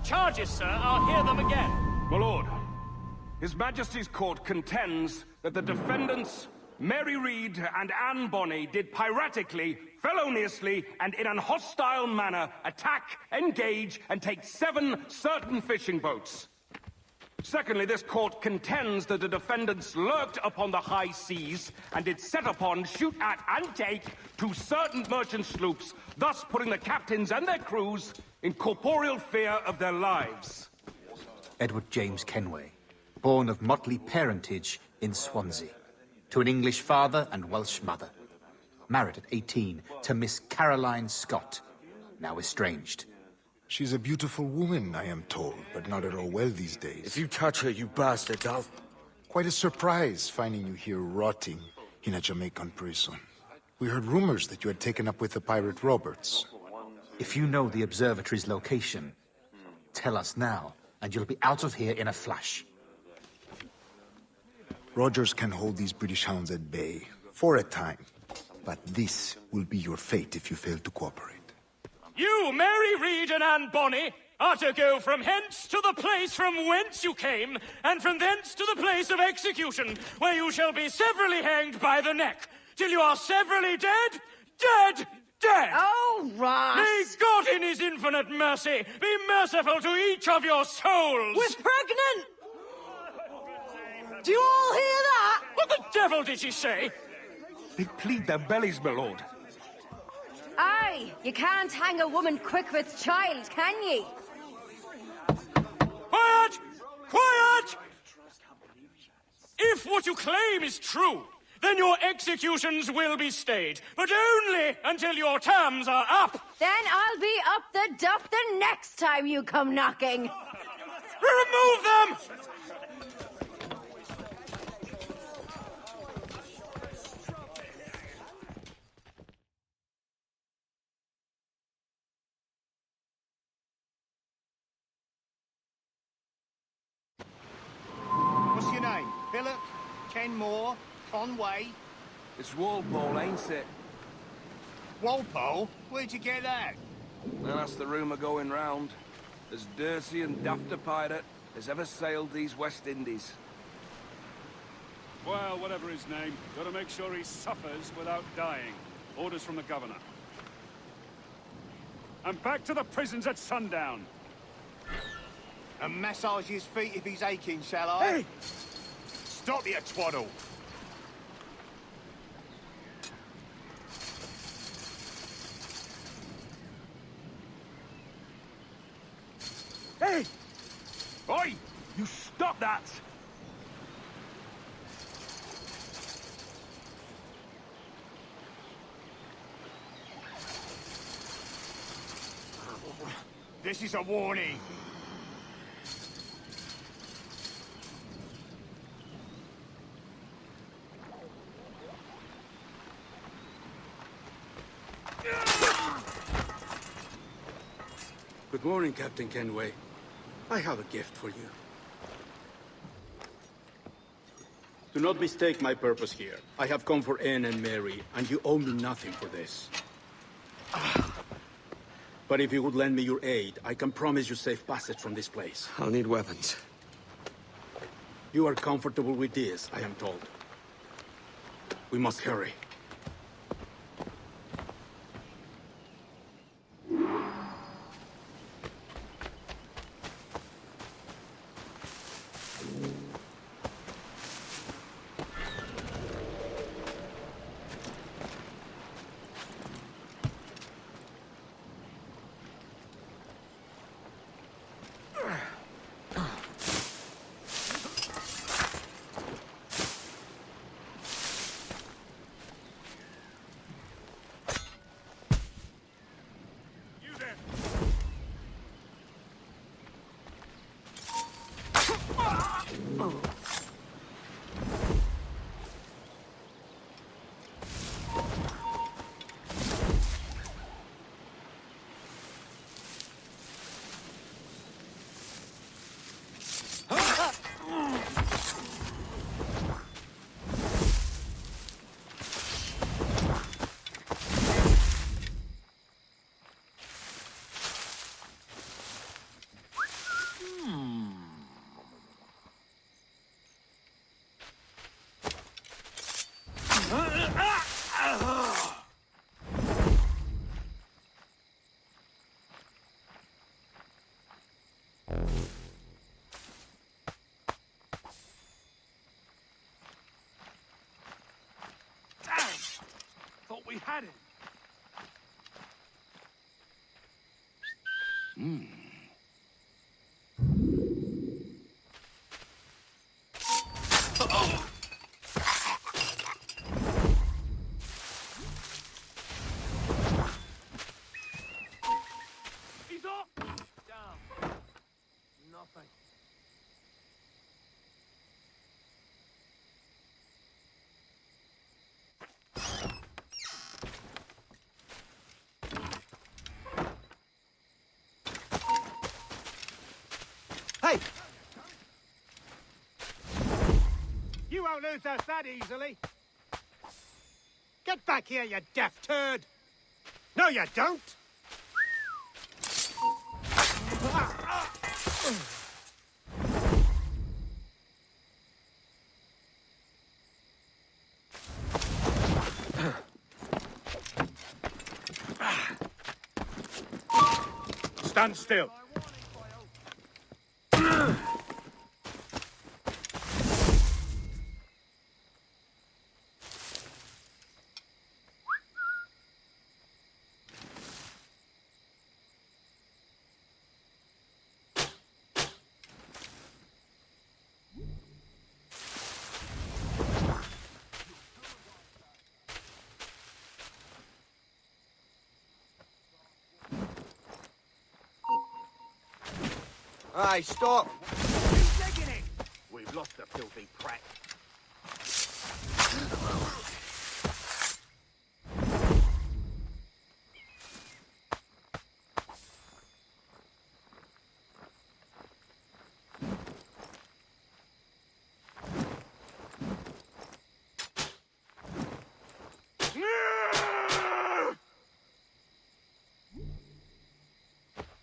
charges, sir, I'll hear them again. My lord, His Majesty's court contends that the defendants, Mary Read and Anne Bonny, did piratically, feloniously, and in an hostile manner attack, engage, and take 7 certain fishing boats. Secondly, this court contends that the defendants lurked upon the high seas and did set upon, shoot at, and take 2 certain merchant sloops, thus putting the captains and their crews in corporeal fear of their lives. Edward James Kenway, born of motley parentage in Swansea, to an English father and Welsh mother. Married at 18 to Miss Caroline Scott, now estranged. She's a beautiful woman, I am told, but not at all well these days. If you touch her, you bastard, Quite a surprise finding you here rotting in a Jamaican prison. We heard rumors that you had taken up with the pirate Roberts. If you know the Observatory's location, tell us now, and you'll be out of here in a flash. Rogers can hold these British hounds at bay, for a time. But this will be your fate if you fail to cooperate. You, Mary Read and Anne Bonny, are to go from hence to the place from whence you came, and from thence to the place of execution, where you shall be severally hanged by the neck, till you are severally dead, dead, dead! Oh, Ross! May God in his infinite mercy be merciful to each of your souls! We're pregnant! Do you all hear that? What the devil did she say? They plead their bellies, my lord. Aye, you can't hang a woman quick with child, can ye? Quiet! Quiet! If what you claim is true, then your executions will be stayed, but only until your terms are up! Then I'll be up the duff the next time you come knocking. Remove them! What's your name? Billock? Kenmore? Conway? It's Walpole, ain't it? Walpole? Where'd you get that? Well, that's the rumour going round. As dirty and daft a pirate as ever sailed these West Indies. Well, whatever his name, gotta make sure he suffers without dying. Orders from the governor. And back to the prisons at sundown. And massage his feet if he's aching, shall I? Hey! Stop your twaddle! Hey! Oi! You stop that! This is a warning. Good morning, Captain Kenway. I have a gift for you. Do not mistake my purpose here. I have come for Anne and Mary, and you owe me nothing for this. But if you would lend me your aid, I can promise you safe passage from this place. I'll need weapons. You are comfortable with this, I am told. We must hurry. Thought we had it. He's up! Down. Nothing. Hey! You won't lose us that easily. Get back here, you deaf turd! No, you don't! Stand still. Hey, stop! We've lost the filthy prat.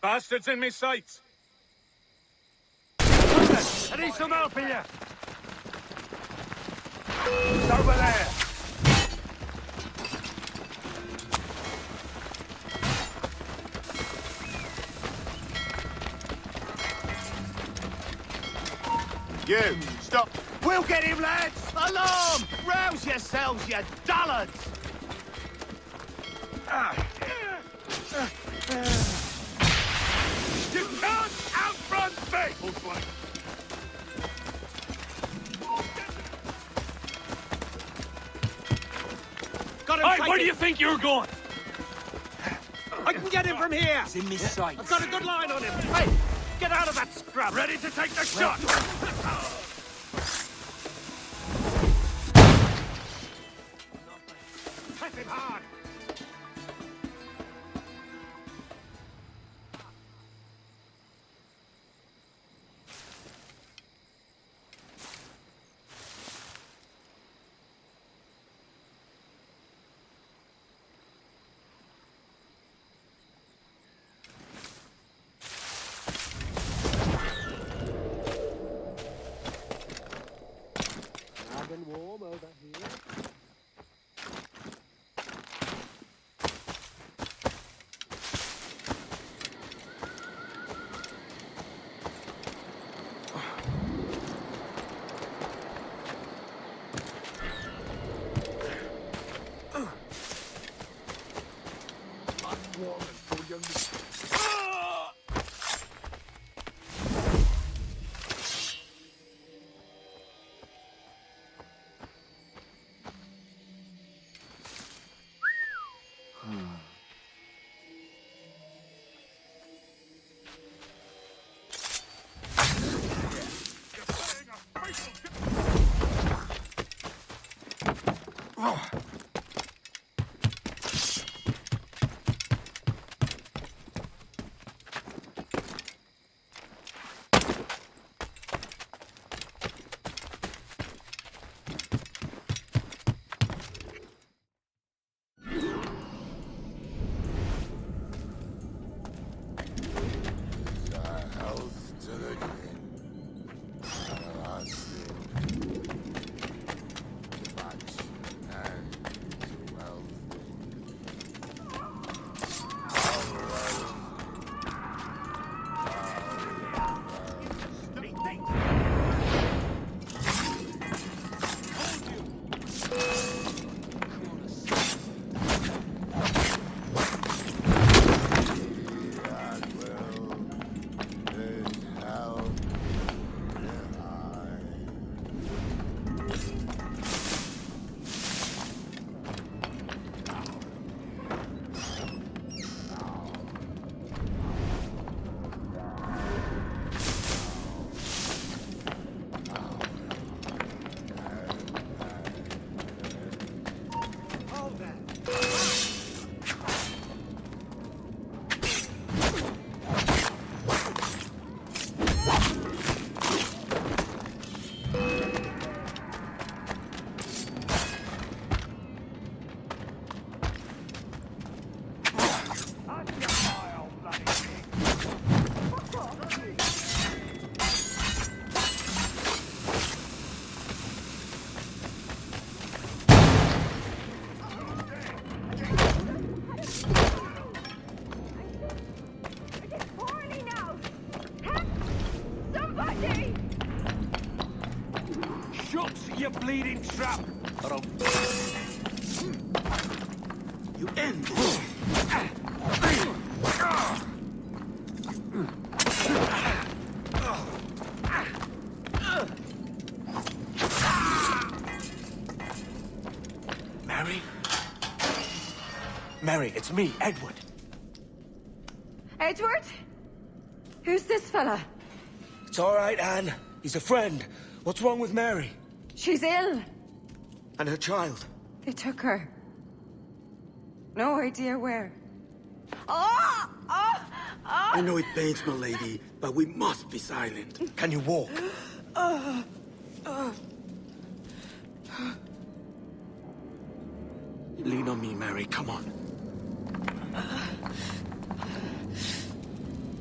Bastards in me sights! I need some help here! It's over there! You, stop! We'll get him, lads! Alarm! Rouse yourselves, you dullards! You can't outrun me! Full flank. Hey, where do you think you're going? I can get him from here! It's in this sight. I've got a good line on him! Hey, get out of that scrub! Ready to take the shot! Press him hard! Eddie! Shut your bleeding trap, or I'll... You end this. Mary? Mary, it's me, Edward. Edward? Who's this fella? It's all right, Anne. He's a friend. What's wrong with Mary? She's ill. And her child? They took her. No idea where. Oh! Oh! Oh! I know it pains my lady, but we must be silent. Can you walk? Lean on me, Mary. Come on.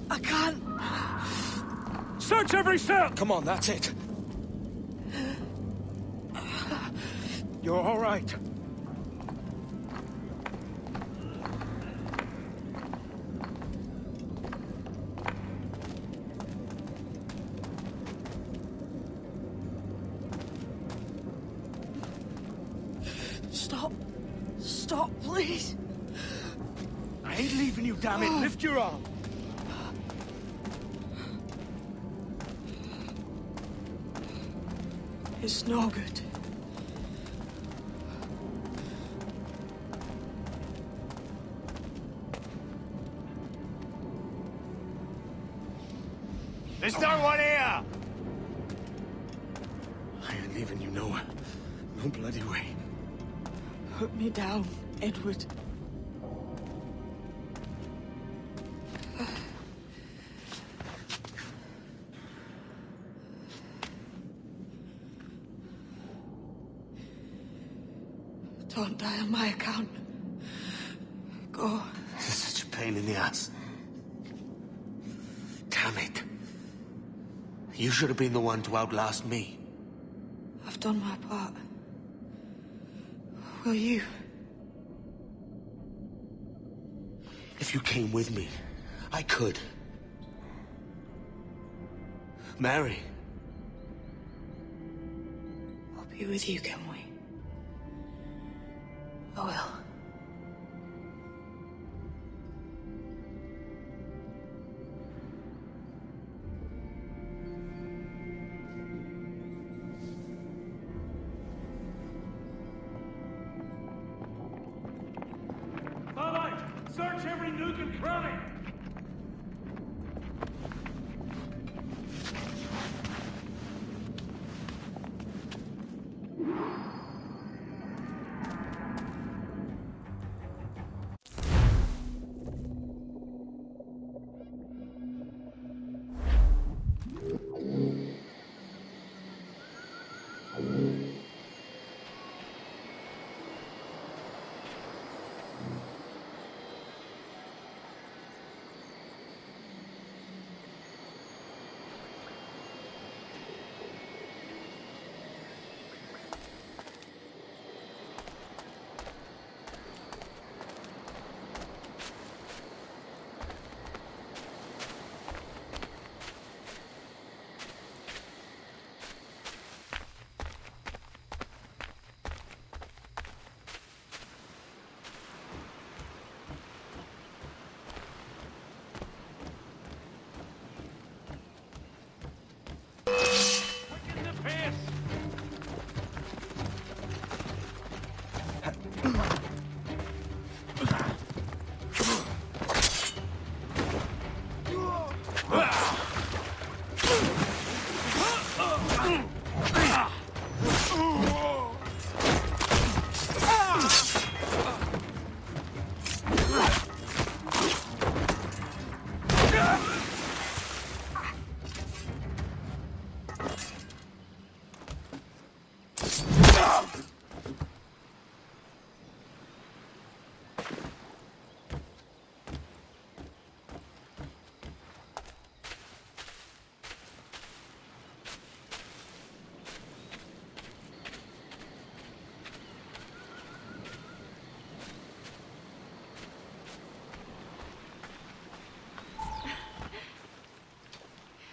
I can't. Search every cell! Come on, that's it. You're all right. Stop. Stop, please. I ain't leaving you, damn it. Lift your arm. It's no good. There's no one here! I ain't leaving you nowhere. No bloody way. Put me down, Edward. Don't die on my account. Go. This is such a pain in the ass. Damn it. You should have been the one to outlast me. I've done my part. Will you? If you came with me, I could. Mary. I'll be with you, Kenway. I will. Starlight, search every nook and cranny.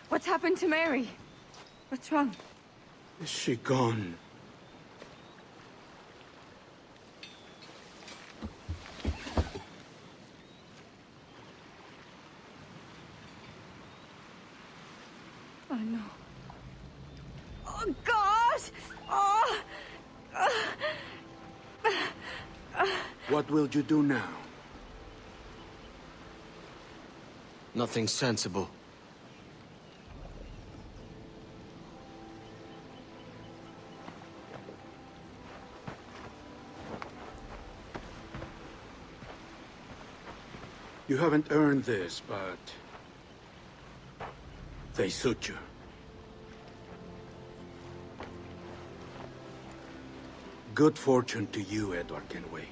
What's happened to Mary? What's wrong? Is she gone? Oh, no. Oh, God! Oh! What will you do now? Nothing sensible. You haven't earned this, but they suit you. Good fortune to you, Edward Kenway.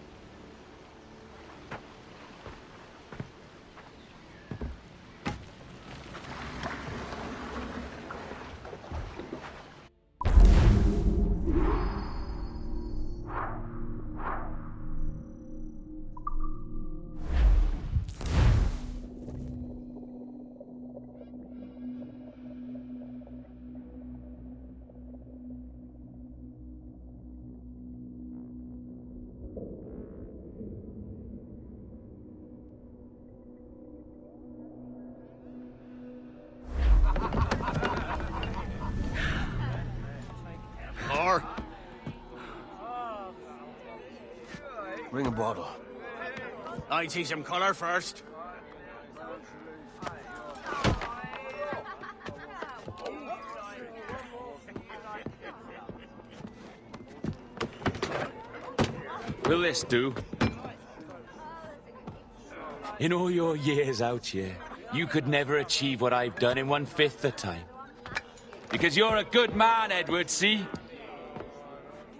Bring a bottle. I see some color first. Will this do? In all your years out here, you could never achieve what I've done in 1/5 the time. Because you're a good man, Edward, see?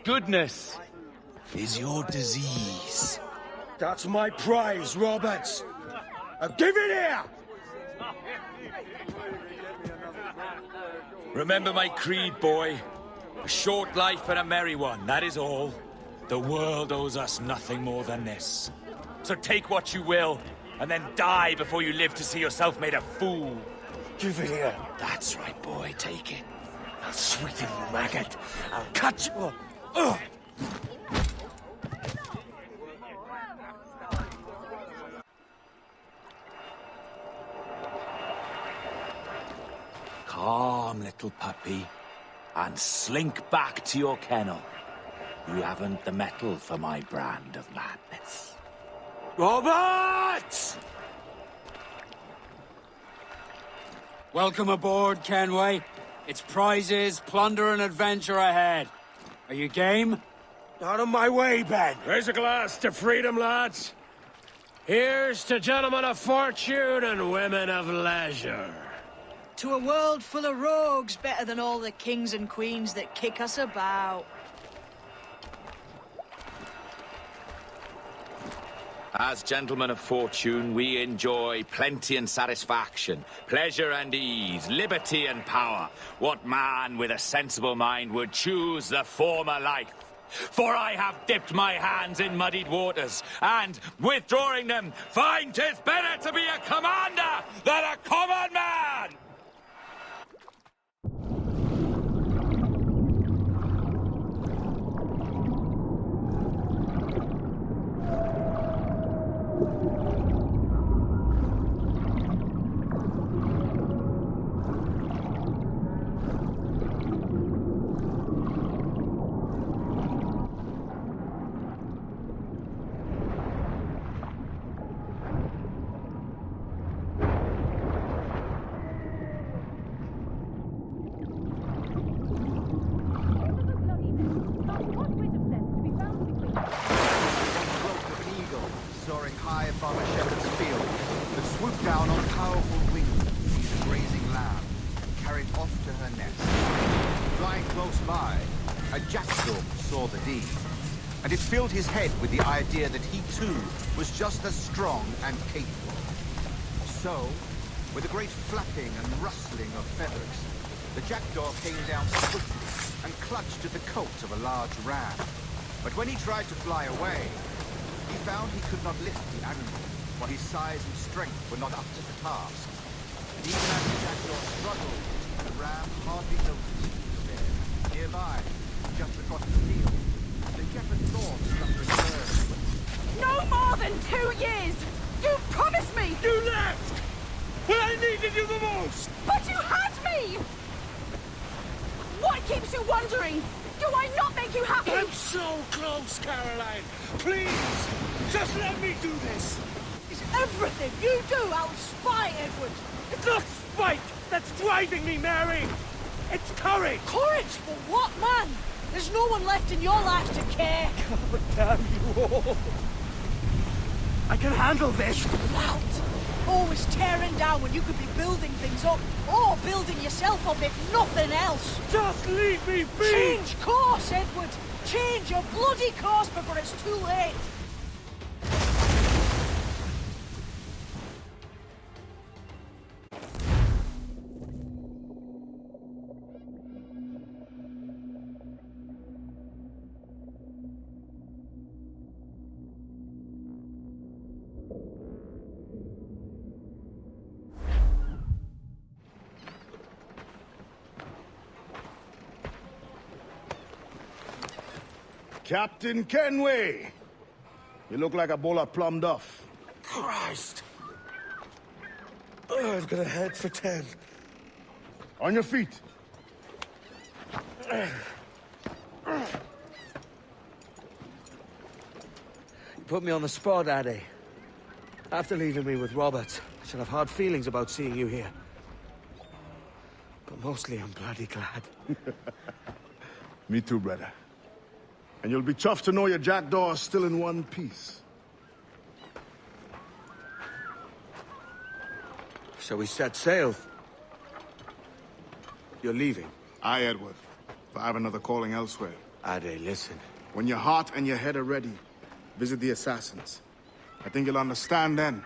Goodness is your disease. That's my prize, Roberts. Give it here! Remember my creed, boy. A short life and a merry one, that is all. The world owes us nothing more than this. So take what you will, and then die before you live to see yourself made a fool. Give it here. That's right, boy, take it. I'll sweeten you, maggot. I'll cut you. Ugh. Calm, little puppy, and slink back to your kennel. You haven't the mettle for my brand of madness. Roberts! Welcome aboard, Kenway. It's prizes, plunder, and adventure ahead. Are you game? Out of my way, Ben. Raise a glass to freedom, lads. Here's to gentlemen of fortune and women of leisure. To a world full of rogues, better than all the kings and queens that kick us about. As gentlemen of fortune, we enjoy plenty and satisfaction, pleasure and ease, liberty and power. What man with a sensible mind would choose the former life? For I have dipped my hands in muddied waters, and, withdrawing them, find 'tis better to be a commander than a common man! Soaring high above a shepherd's field, that swooped down on powerful wings to seize a grazing lamb and carry it off to her nest. Flying close by, a jackdaw saw the deed, and it filled his head with the idea that he too was just as strong and capable. So, with a great flapping and rustling of feathers, the jackdaw came down swiftly and clutched at the coat of a large ram. But when he tried to fly away, he found he could not lift the animal, for his size and strength were not up to the task. And even as the jackdaw struggled, the ram hardly noticed divide, just across the field. The shepherd's sword struck the bird. No more than 2 years! You promised me! You left! When I needed you the most! But you had me! What keeps you wondering? Do I not make you happy? I'm so close, Caroline! Please! Just let me do this! Is everything you do out of spite, Edward? It's not spite that's driving me, Mary! It's courage! Courage for what, man? There's no one left in your life to care. God damn you all! I can handle this! Loud! Always tearing down when you could be building things up, or building yourself up if nothing else. Just leave me be! Change course, Edward! Change your bloody course before it's too late! Captain Kenway! You look like a bowl of plum duff. Christ! Oh, I've got a head for 10. On your feet. You put me on the spot, Addy. After leaving me with Robert, I should have hard feelings about seeing you here. But mostly I'm bloody glad. Me too, brother. And you'll be chuffed to know your jackdaw is still in one piece. Shall we set sail? You're leaving? Aye, Edward. But I have another calling elsewhere. Ade, listen. When your heart and your head are ready, visit the assassins. I think you'll understand then.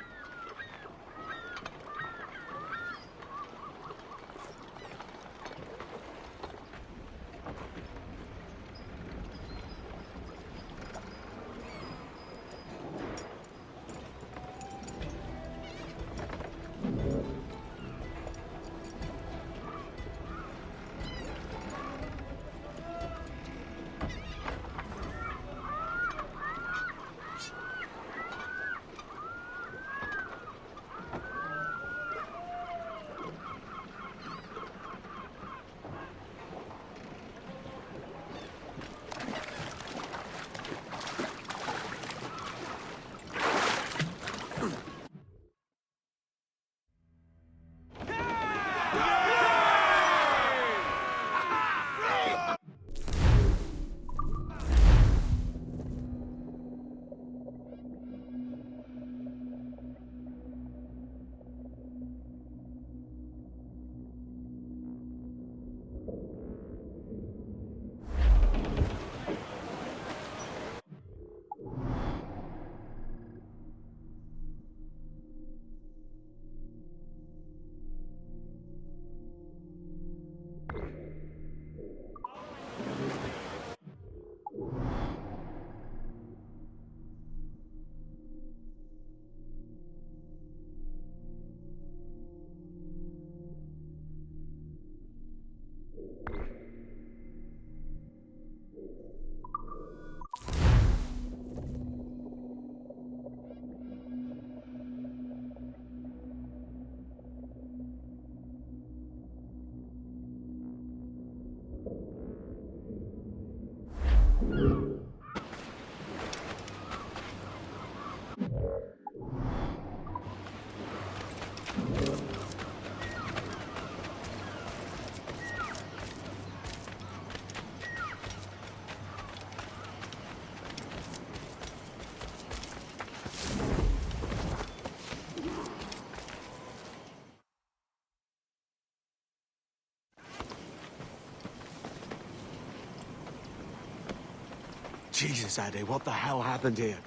Jesus, Ade, what the hell happened here?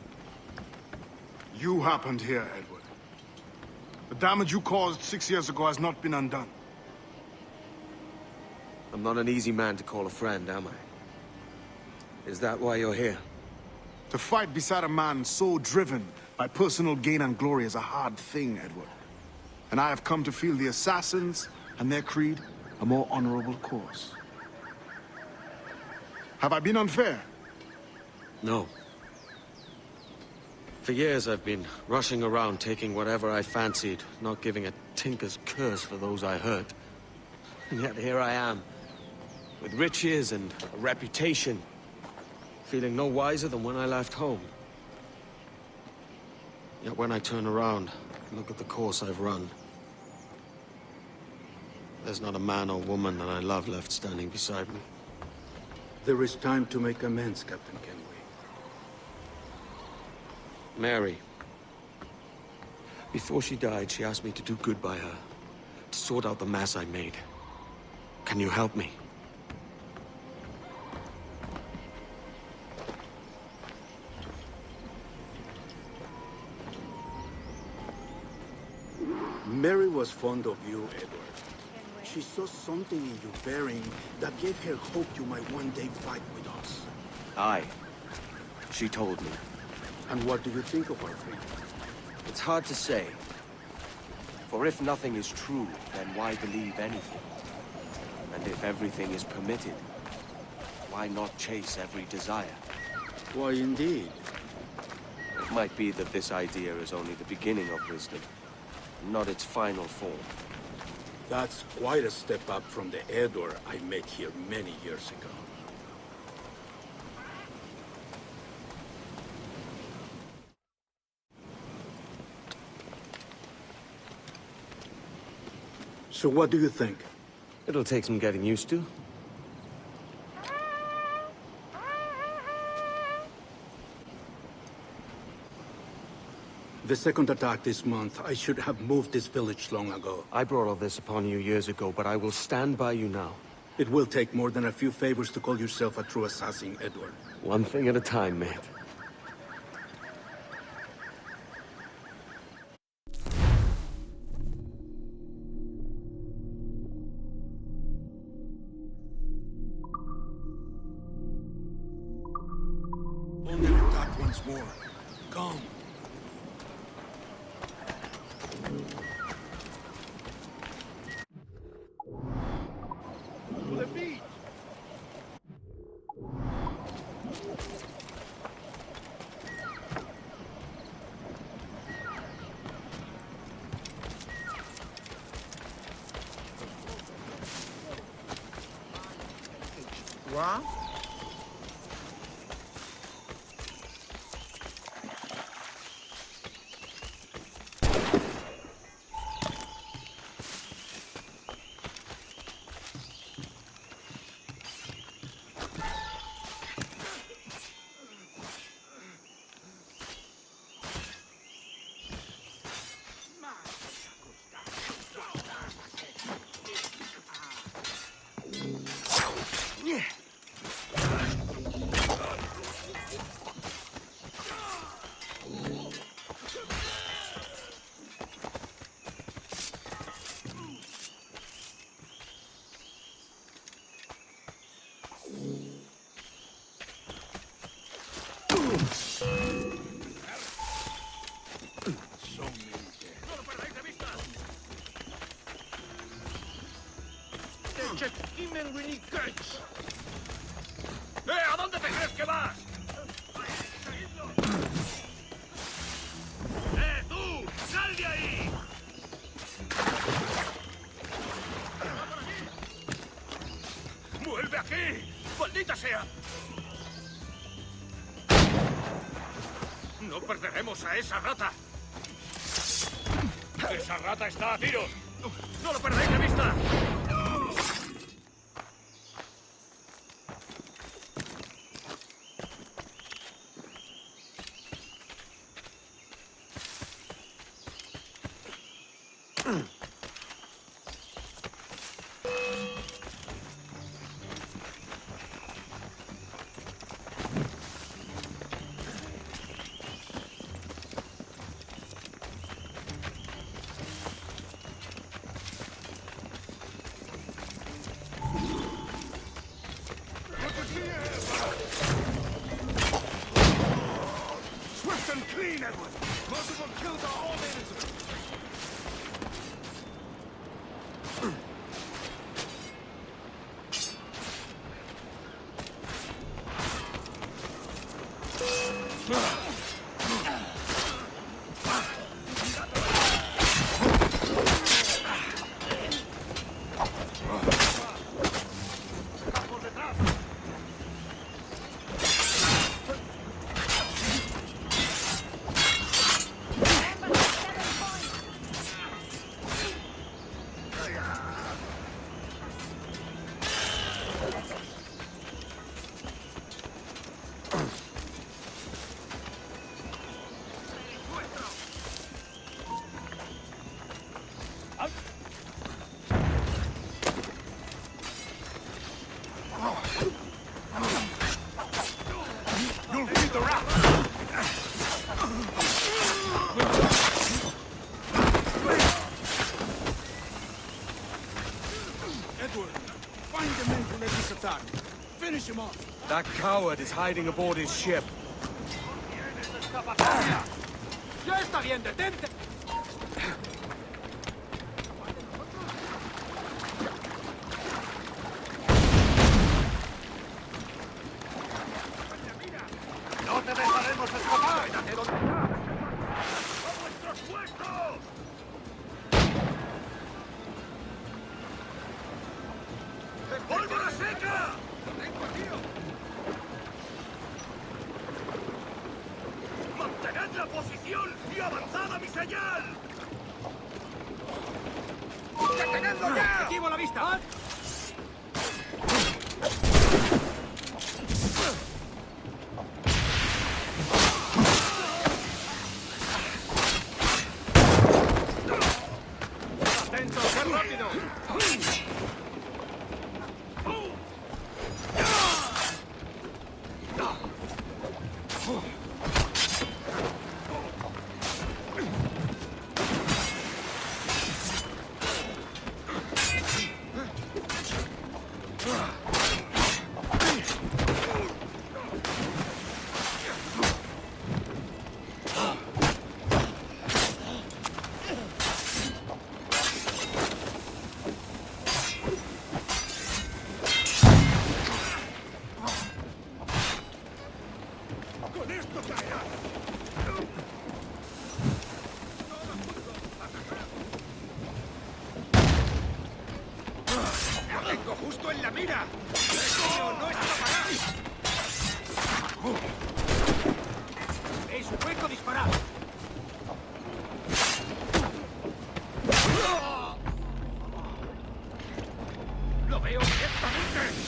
You happened here, Edward. The damage you caused 6 years ago has not been undone. I'm not an easy man to call a friend, am I? Is that why you're here? To fight beside a man so driven by personal gain and glory is a hard thing, Edward. And I have come to feel the assassins and their creed a more honorable course. Have I been unfair? No. For years I've been rushing around, taking whatever I fancied, not giving a tinker's curse for those I hurt. And yet here I am, with riches and a reputation, feeling no wiser than when I left home. Yet when I turn around, and look at the course I've run, there's not a man or woman that I love left standing beside me. There is time to make amends, Captain Kenway. Mary. Before she died, she asked me to do good by her, to sort out the mess I made. Can you help me? Mary was fond of you, Edward. She saw something in your bearing that gave her hope you might one day fight with us. Aye. She told me. And what do you think of our freedom? It's hard to say. For if nothing is true, then why believe anything? And if everything is permitted, why not chase every desire? Why, indeed. It might be that this idea is only the beginning of wisdom, not its final form. That's quite a step up from the Edward I met here many years ago. So what do you think? It'll take some getting used to. The second attack this month, I should have moved this village long ago. I brought all this upon you years ago, but I will stand by you now. It will take more than a few favors to call yourself a true assassin, Edward. One thing at a time, mate. Only attack once more. Come. What? ¿A dónde te crees que vas? ¡Tú! ¡Sal de ahí! ¡Vuelve aquí! ¡Maldita sea! ¡No perderemos a esa rata! ¡Esa rata está a tiro! ¡No lo perdáis de vista! Swift and clean, Edward! Multiple kills are all innocent! Edward! Find the men who led this attack! Finish him off! That coward is hiding aboard his ship. ¡Ya está bien, detente! ¡No te dejaremos escapar! ¡Quédate donde estás! ¡A vuestros puestos! ¡Pólvora seca! ¡Lo tengo, tío! ¡Mantened la posición y avanzad a mi señal! ¡Detenedlo ya! ¡Objetivo a la vista! ¡Atento, ser rápido! ¡Justo en la mira! ¡No escapará! ¡Es hueco disparar! ¡Lo veo directamente!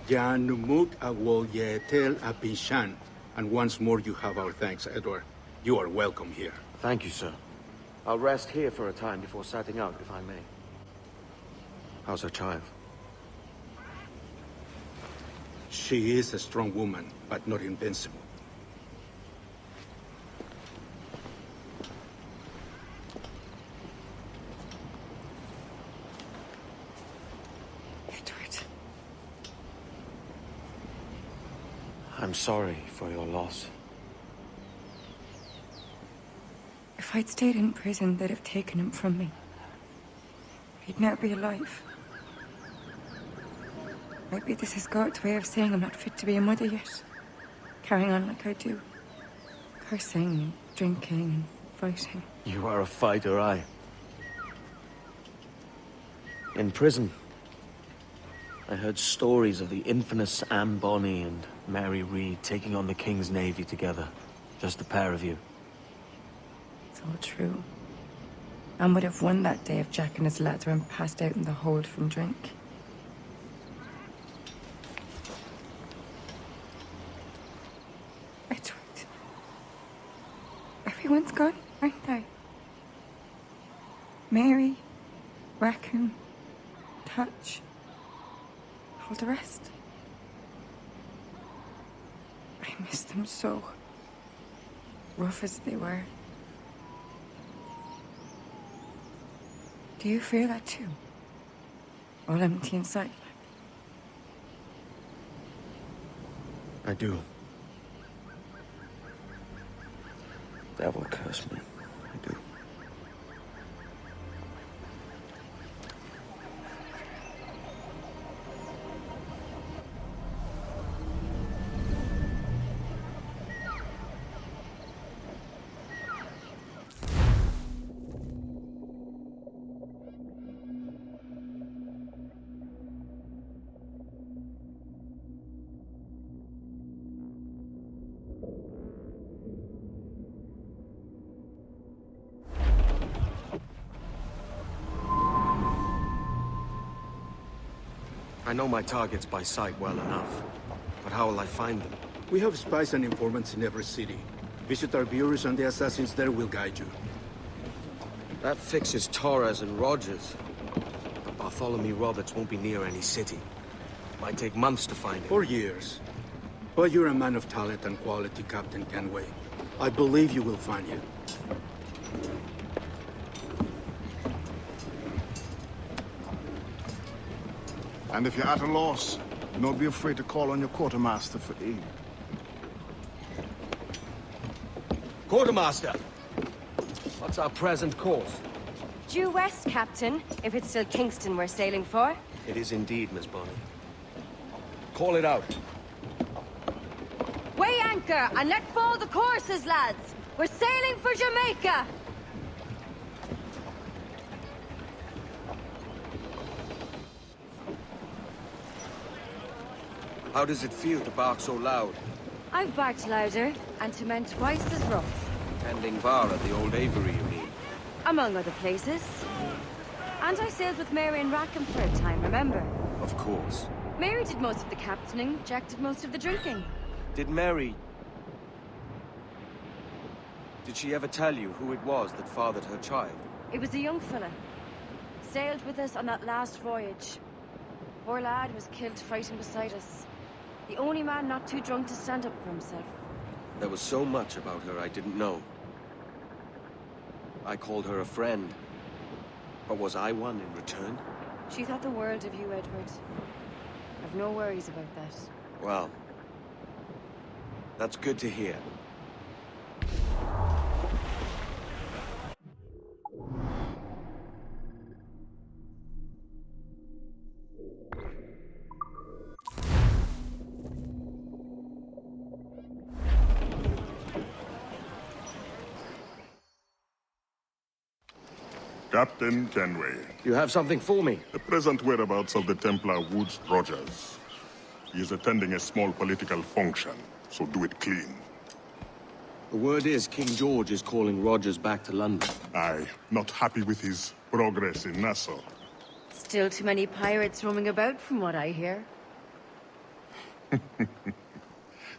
Jan Numut Awol Yetel Apishan. And once more you have our thanks, Edward. You are welcome here. Thank you, sir. I'll rest here for a time before setting out, if I may. How's her child? She is a strong woman, but not invincible. I'm sorry for your loss. If I'd stayed in prison, they'd have taken him from me. He'd never be alive. Maybe this is God's way of saying I'm not fit to be a mother yet. Carrying on like I do. Cursing, drinking, fighting. You are a fighter, aye. In prison, I heard stories of the infamous Anne Bonny and Mary Read taking on the King's Navy together. Just the pair of you. It's all true. Anne would have won that day if Jack and his lads weren't passed out in the hold from drink. Edward. Everyone's gone, aren't they? Mary, Raccoon, Touch, all the rest. I miss them so. Rough as they were. Do you feel that too? All empty inside? I do. Devil curse me. I do. I know my targets by sight well enough, but how will I find them? We have spies and informants in every city. Visit our bureaus and the assassins there will guide you. That fixes Torres and Rogers. But Bartholomew Roberts won't be near any city. Might take months to find him. For years. But you're a man of talent and quality, Captain Kenway. I believe you will find him. And if you're at a loss, do not be afraid to call on your quartermaster for aid. Quartermaster! What's our present course? Due west, Captain, if it's still Kingston we're sailing for. It is indeed, Miss Bonny. Call it out. Weigh anchor and let fall the courses, lads! We're sailing for Jamaica! How does it feel to bark so loud? I've barked louder, and to men twice as rough. Tending bar at the old Avery, you mean? Among other places. And I sailed with Mary and Rackham for a time, remember? Of course. Mary did most of the captaining, Jack did most of the drinking. Did Mary... Did she ever tell you who it was that fathered her child? It was a young fella. Sailed with us on that last voyage. Poor lad was killed fighting beside us. The only man not too drunk to stand up for himself. There was so much about her I didn't know. I called her a friend. But was I one in return? She thought the world of you, Edward. I've no worries about that. Well, that's good to hear. Captain Kenway. You have something for me? The present whereabouts of the Templar Woods Rogers. He is attending a small political function, so do it clean. The word is King George is calling Rogers back to London. Aye, not happy with his progress in Nassau. Still too many pirates roaming about, from what I hear.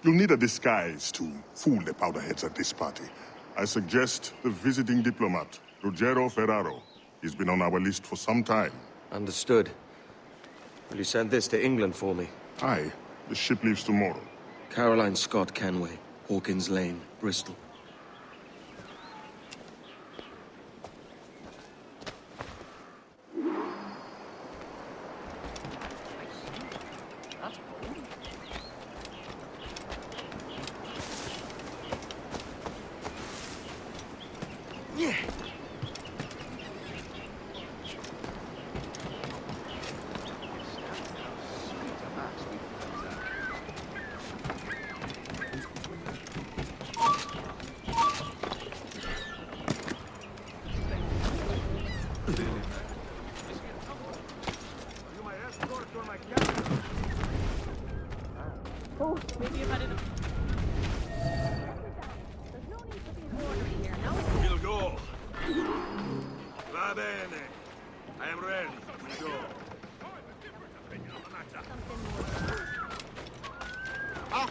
You'll need a disguise to fool the powderheads at this party. I suggest the visiting diplomat, Ruggiero Ferraro. He's been on our list for some time. Understood. Will you send this to England for me? Aye. The ship leaves tomorrow. Caroline Scott Kenway, Hawkins Lane, Bristol. Oh, maybe if I didn't... There's no need to be orderly here, no? We'll go. Va bene. I am ready. We go. Ah!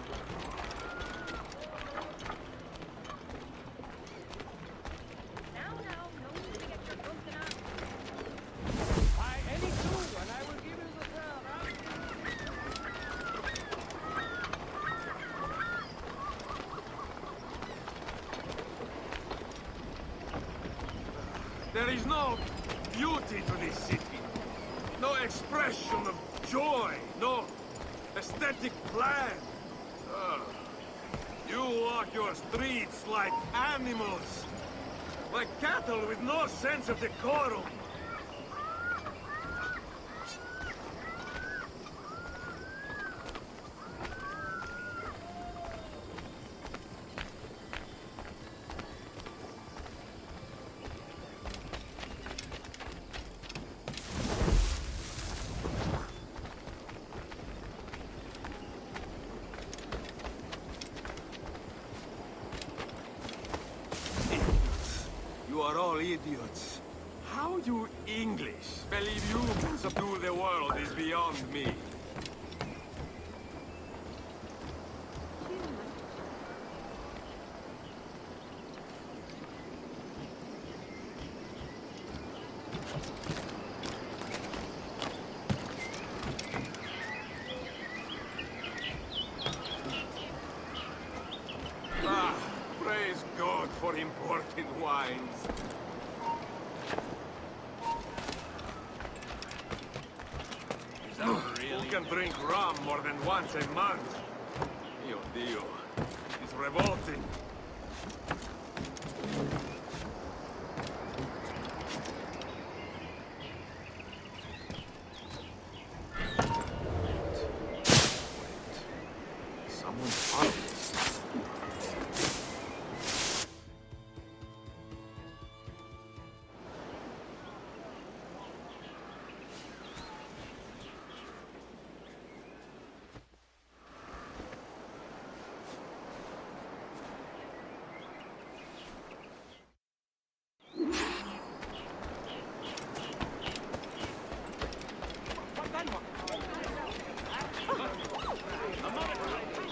There is no beauty to this city. No expression of joy. No aesthetic plan. You walk your streets like animals. Like cattle with no sense of decorum. You are all idiots. How You English, believe you can subdue the world is beyond me. Ah, praise God for imported wines. Who can drink rum more than once a month? Dio, Dio. It's revolting. Someone followed us.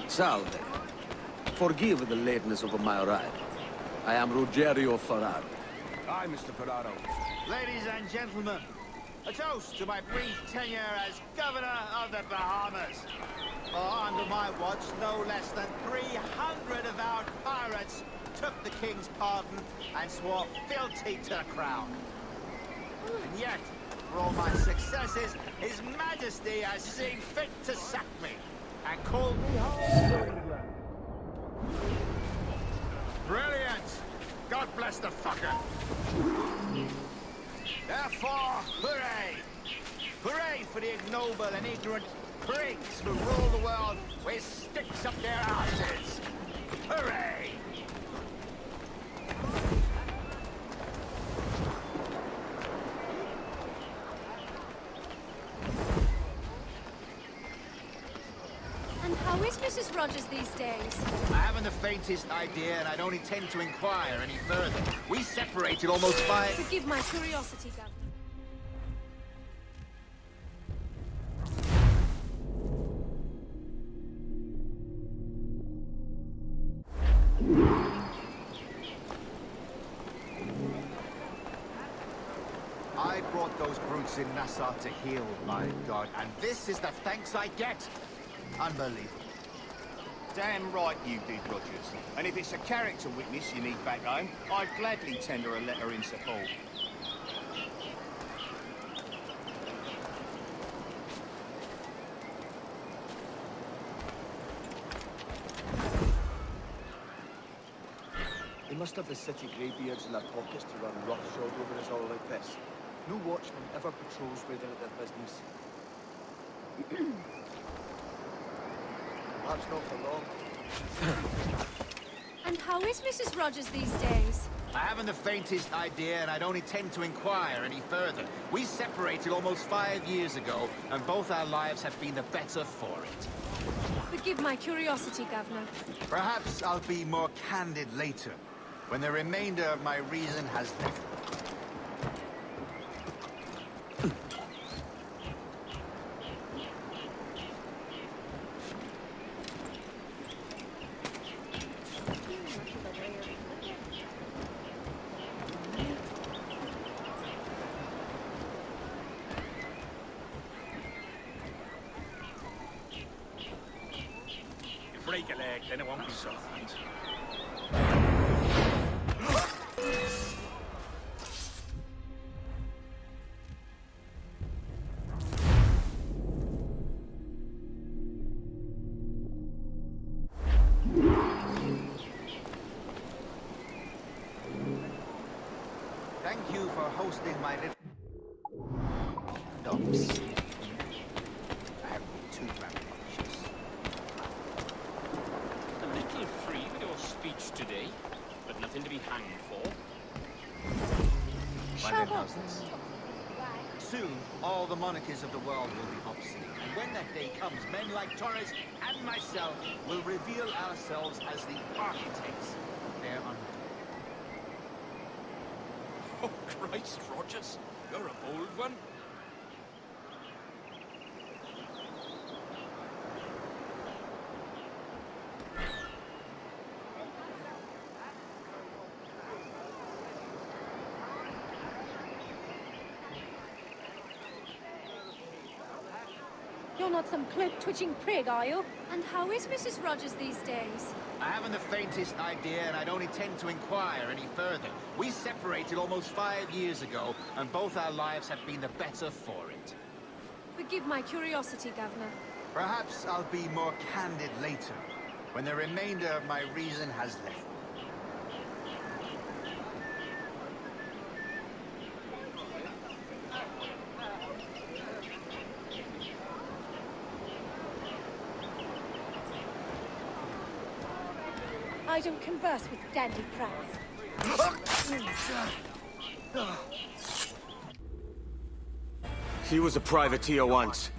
Salve. Forgive the lateness of my arrival. I am Ruggiero Ferraro. Hi, Mr. Ferraro. Ladies and gentlemen, a toast to my brief tenure as Governor of the Bahamas. Under my watch, no less than 300 avowed pirates took the King's pardon and swore fealty to the Crown. And yet, for all my successes, His Majesty has seen fit to sack me and called me home. Brilliant! God bless the fucker! Therefore, hooray! Hooray for the ignoble and ignorant prigs who rule the world with sticks up their asses! Hooray! And how is Mrs. Rogers these days? I haven't the faintest idea, and I don't intend to inquire any further. We separated almost 5... Forgive my curiosity, Governor. I brought those brutes in Nassau to heal, my God, and this is the thanks I get. Unbelievable. Damn right you did, Rogers. And if it's a character witness you need back home, I'd gladly tender a letter in support. They must have the city greybeards in their pockets to run roughshod over us all like this. No watchman ever patrols where they're at their business. Perhaps not for long. And how is Mrs. Rogers these days? I haven't the faintest idea, and I don't intend to inquire any further. We separated almost 5 years ago, and both our lives have been the better for it. Forgive my curiosity, Governor. Perhaps I'll be more candid later, when the remainder of my reason has left me. Break a leg, then it won't be so hard. Thank you for hosting my little... dumps. I have too rambunctious. A little free with your speech today, but nothing to be hanged for. London knows this. Soon, all the monarchies of the world will be obsolete. And when that day comes, men like Torres and myself will reveal ourselves as the architects of their undoing. Oh, Christ, Rogers, you're a bold one. You're not some cloak-twitching prig, are you? And how is Mrs. Rogers these days? I haven't the faintest idea, and I don't intend to inquire any further. We separated almost 5 years ago, and both our lives have been the better for it. Forgive my curiosity, Governor. Perhaps I'll be more candid later, when the remainder of my reason has left me. I don't converse with dandy crabs. He was a privateer once.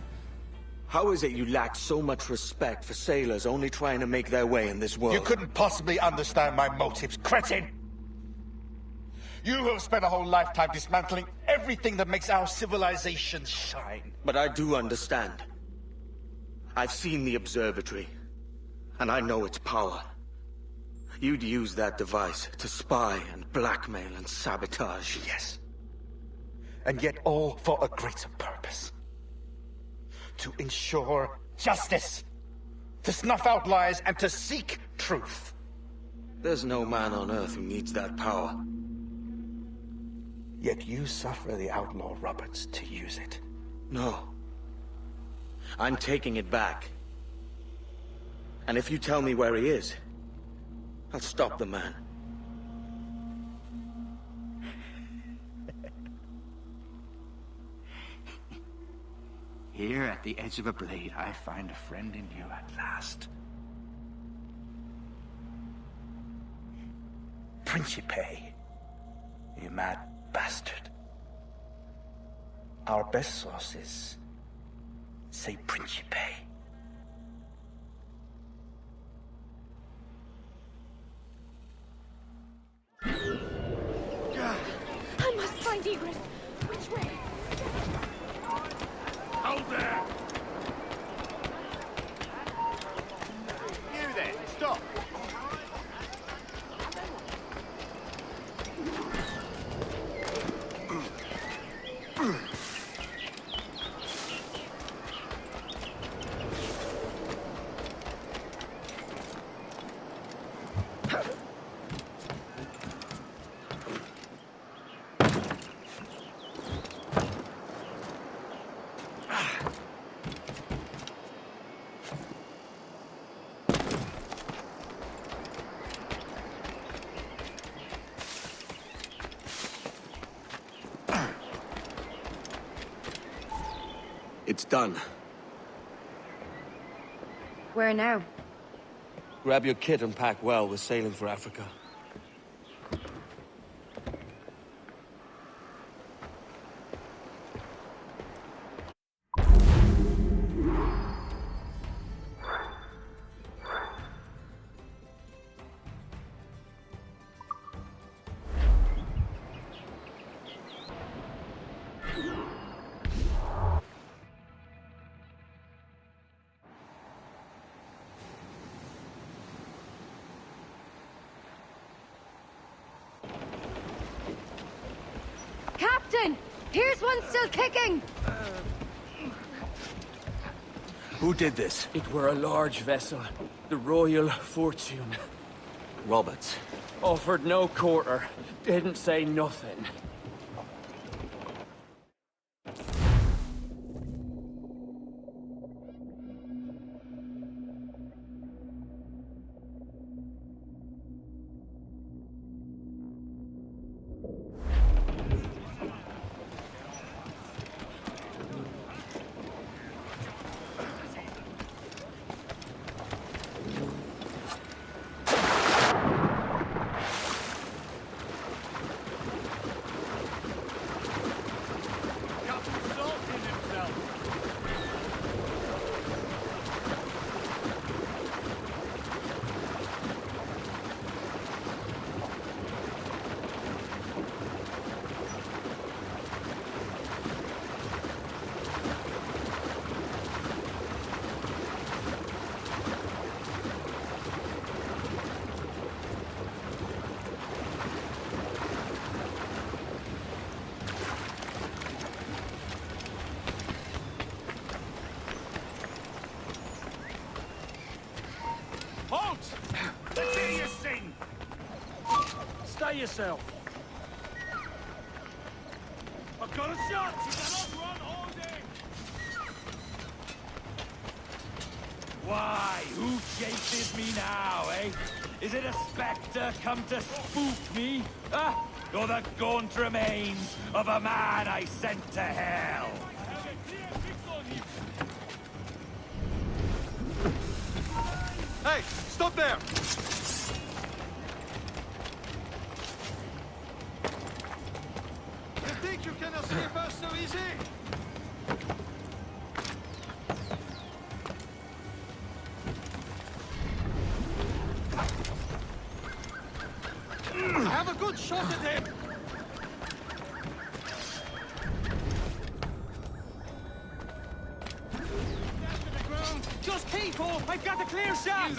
How is it you lack so much respect for sailors only trying to make their way in this world? You couldn't possibly understand my motives, cretin! You who have spent a whole lifetime dismantling everything that makes our civilization shine. But I do understand. I've seen the Observatory, and I know its power. You'd use that device to spy and blackmail and sabotage. Yes. And yet all for a greater purpose. To ensure justice. To snuff out lies and to seek truth. There's no man on Earth who needs that power. Yet you suffer the outlaw Roberts to use it. No. I'm taking it back. And if you tell me where he is, I'll stop the man. Here at the edge of a blade, I find a friend in you at last. Principe, you mad bastard. Our best sources say Principe. I must find egress. Which way? Out there! You there, stop! It's done. Where now? Grab your kit and pack well. We're sailing for Africa. Captain! Here's one still kicking! Who did this? It were a large vessel, the Royal Fortune. Roberts. Offered no quarter, didn't say nothing. yourself. I've got a shot! You cannot run all day! Why, who chases me now, eh? Is it a spectre come to spook me? Ah, or the gaunt remains of a man I sent to hell? Hey, stop there! You think you can escape us so easy? Have a good shot at him! Just keep up! I've got the clear shot!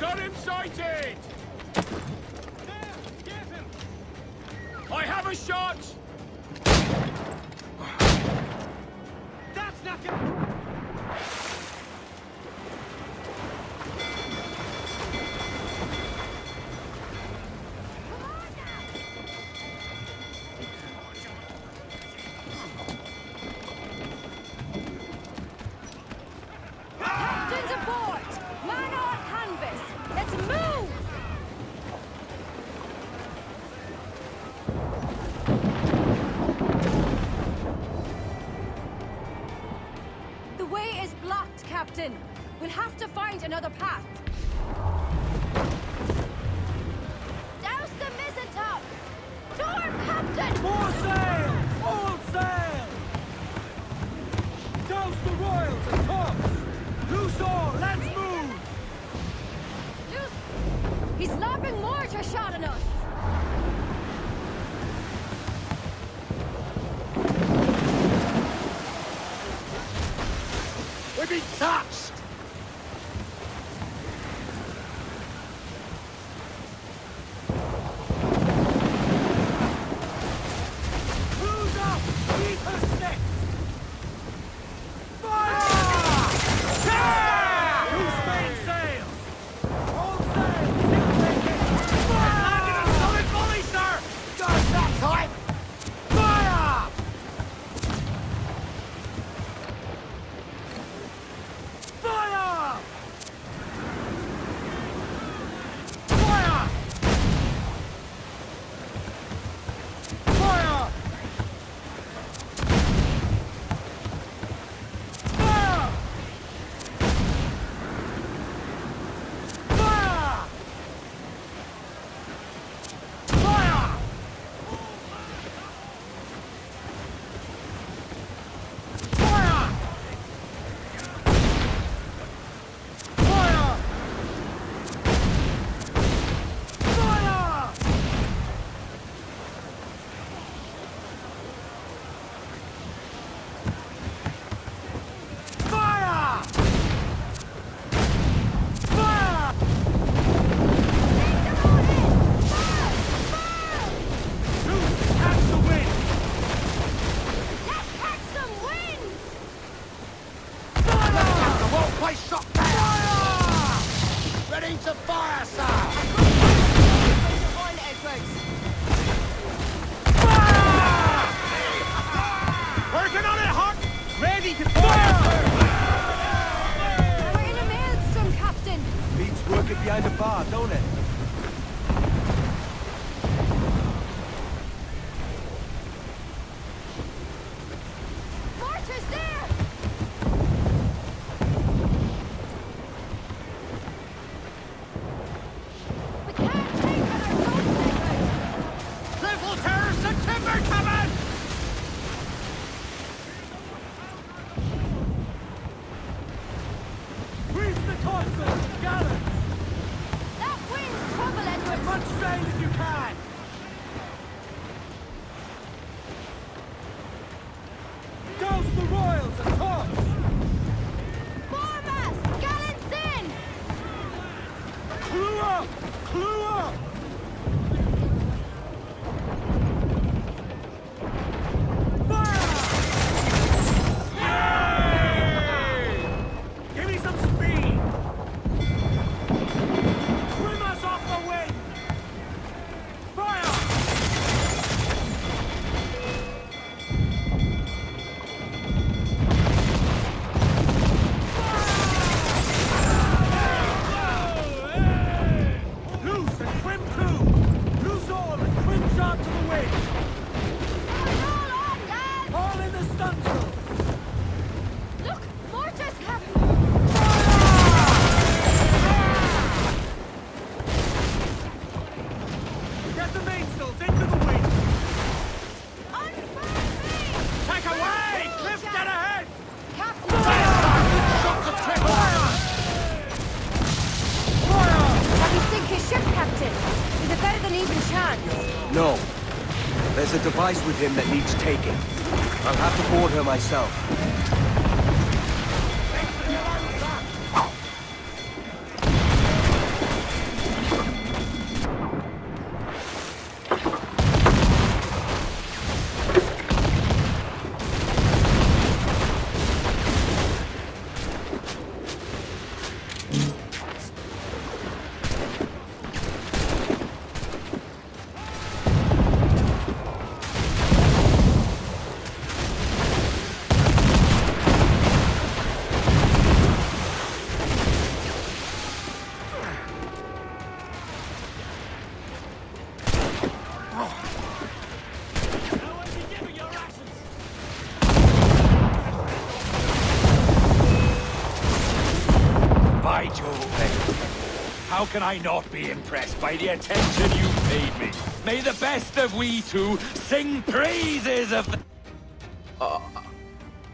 Got him sighted! Get him! I have a shot! That's not gonna... Captains aboard! Man on canvas! Let's move! The way is blocked, Captain. We'll have to find another path. Douse the mizzen-top! Storm, Captain! More sail! All sail! Douse the royals and tops! Loose all! Let's move! He's lobbing mortar shot at us! We've been touched! Who's up? Eat her sticks! Fire! Yeah! Who's main sails? All sails! Still taking! Fire! Landed a solid volley, sir! Gosh, that tight! Fire! behind the bar, don't it? Mortar's there! We can't take on our boat, Cliffle terrace and timber coming! Where's the topsail? Gallant! That wind's trouble, Edward! As much sail as you can! Douse the royals and tops! Foremast! Gallants in! Clew up! Clew up! Give me some speed! Trim us off the wind! Fire! Loose and trim too! Loose all and trim sharp to the wind! All in the stunsail! Look! Mortar's captain! Get the mainsails into the wind! Take away! Cliff, get ahead! Captain! Shot the trip! Shall we sink his ship, Captain? Is it better than even chance? No. There's a device with him that needs taking. I'll have to board her myself. By Jove, Edward. How can I not be impressed by the attention you paid me? May the best of we two sing praises of the...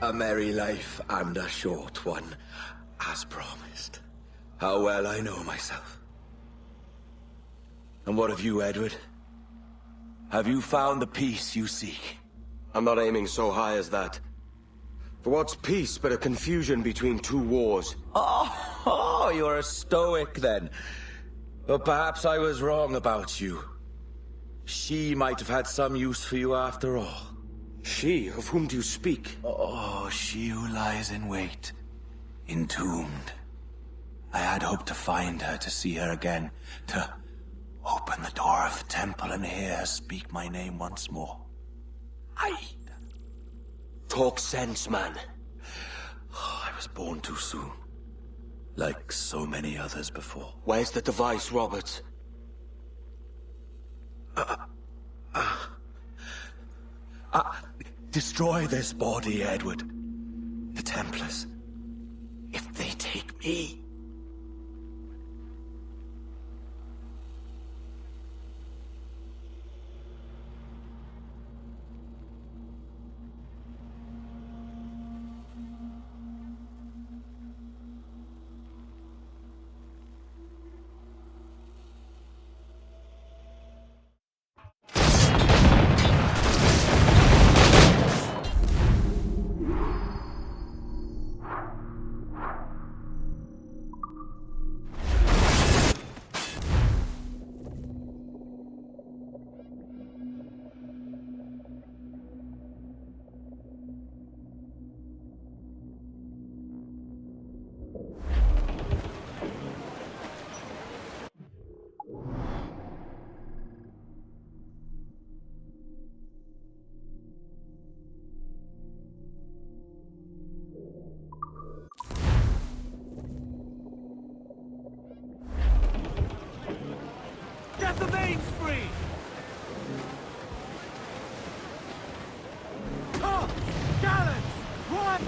A merry life and a short one, as promised. How well I know myself. And what of you, Edward? Have you found the peace you seek? I'm not aiming so high as that. For what's peace but a confusion between two wars? Oh, you're a stoic then. But perhaps I was wrong about you. She might have had some use for you after all. She? Of whom do you speak? Oh, she who lies in wait, entombed. I had hoped to find her, to see her again, to open the door of the temple and hear her speak my name once more. Talk sense, man. Oh, I was born too soon. Like so many others before. Where's the device, Robert? Destroy this body, Edward. The Templars. If they take me... What?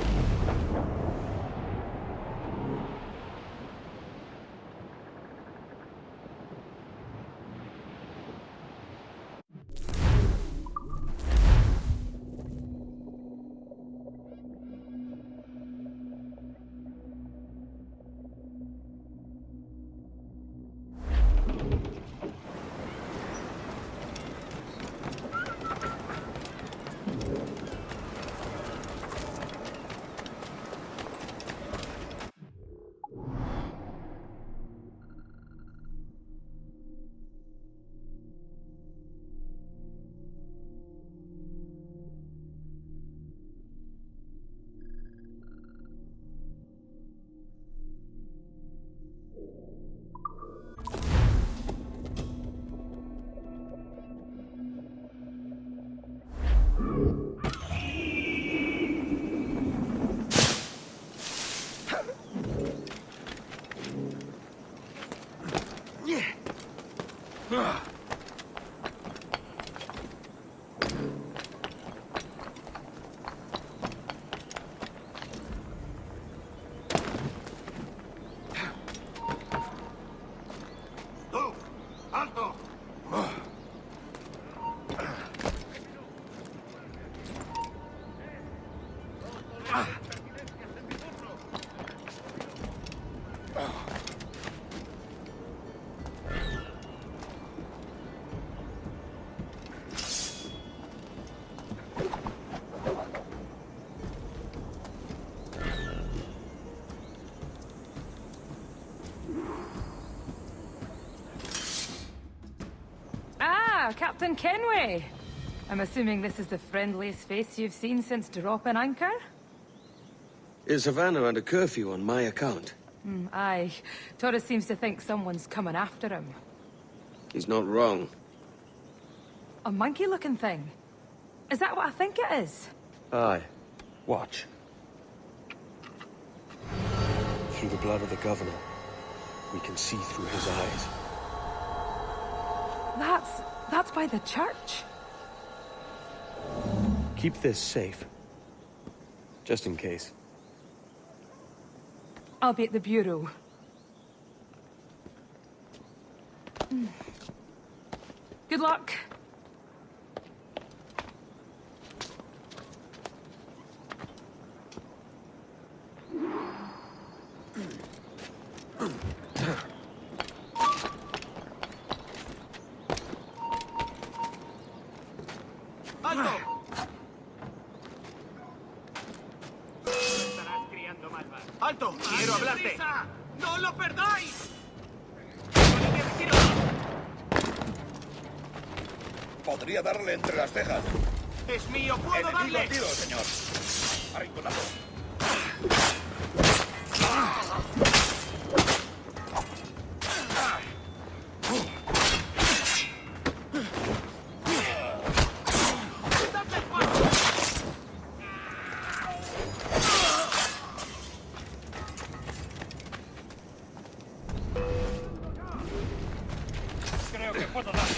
Captain Kenway. I'm assuming this is the friendliest face you've seen since dropping anchor? Is Havana under curfew on my account? Aye. Torres seems to think someone's coming after him. He's not wrong. A monkey-looking thing? Is that what I think it is? Aye. Watch. Through the blood of the governor, we can see through his eyes. That's by the church. Keep this safe. Just in case. I'll be at the bureau. Good luck. ¡Alto! ¡Quiero hablarte! ¡No lo perdáis! Podría darle entre las cejas. ¡Es mío! ¡Puedo darle! Tiro, señor. Arrinconado. Creo que puedo darle.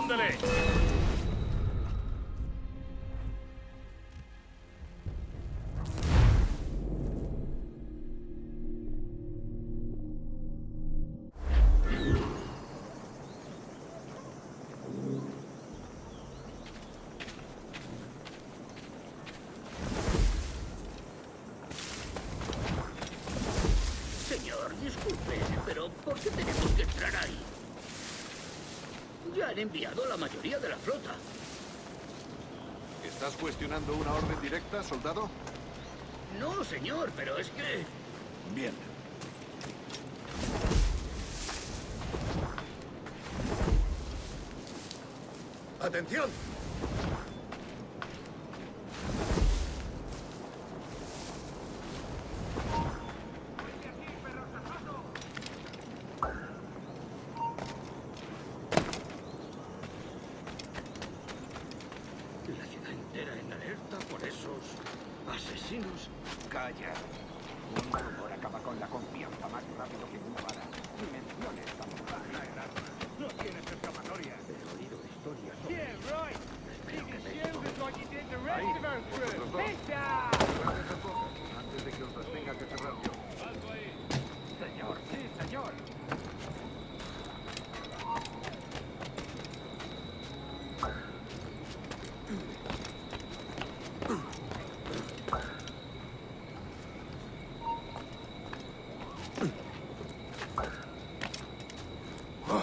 Respóndele. Señor, disculpe, pero ¿por qué tenemos que entrar ahí? Ya han enviado la mayoría de la flota. ¿Estás cuestionando una orden directa, soldado? No, señor, pero es que... Bien. ¡Atención! La ciudad entera en alerta por esos asesinos. Calla. Un rumor acaba con la confianza más rápido que una bala. Ni menciones a No tienes escapatoria. He oído historias. Yeah, right. You can shield us like you did the Ahí, rest of our vosotros crew. dos. Pista! Cerrad esas cosas, antes de que os las tenga que cerrar yo. Señor, sí, señor. ¡Oh,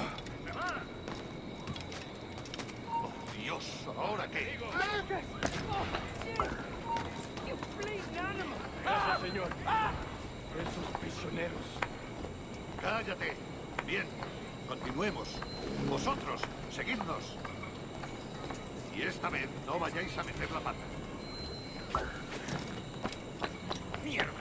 Dios! ¿Ahora qué? Eso, señor. Esos prisioneros. ¡Cállate! Bien, continuemos. Vosotros, seguidnos. Y esta vez no vayáis a meter la pata. ¡Mierda!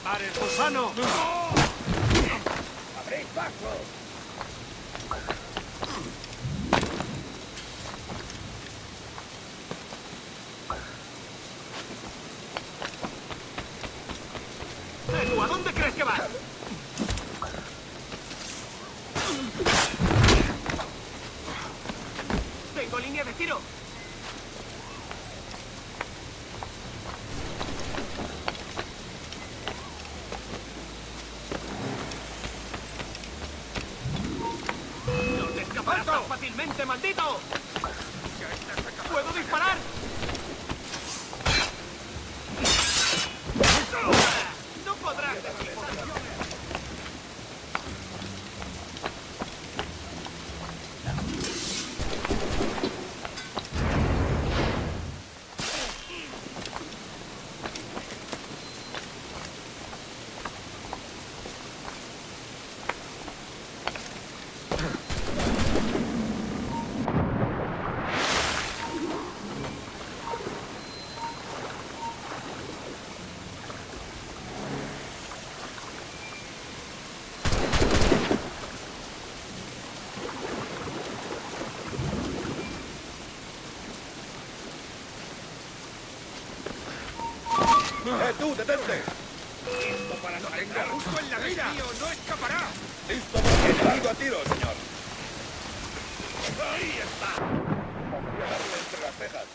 ¡Pare el gusano! ¡Abrid paso! ¿Tú a dónde crees que vas? Tengo línea de tiro. ¡No te escaparás tan fácilmente, maldito! ¡Puedo disparar! ¡No podrás! ¡Tú, detente! ¡Listo para no tenga justo en la mira! ¡El tío no escapará! ¡Listo para el a tiro, señor! ¡Ahí está! Podría darle entre las cejas.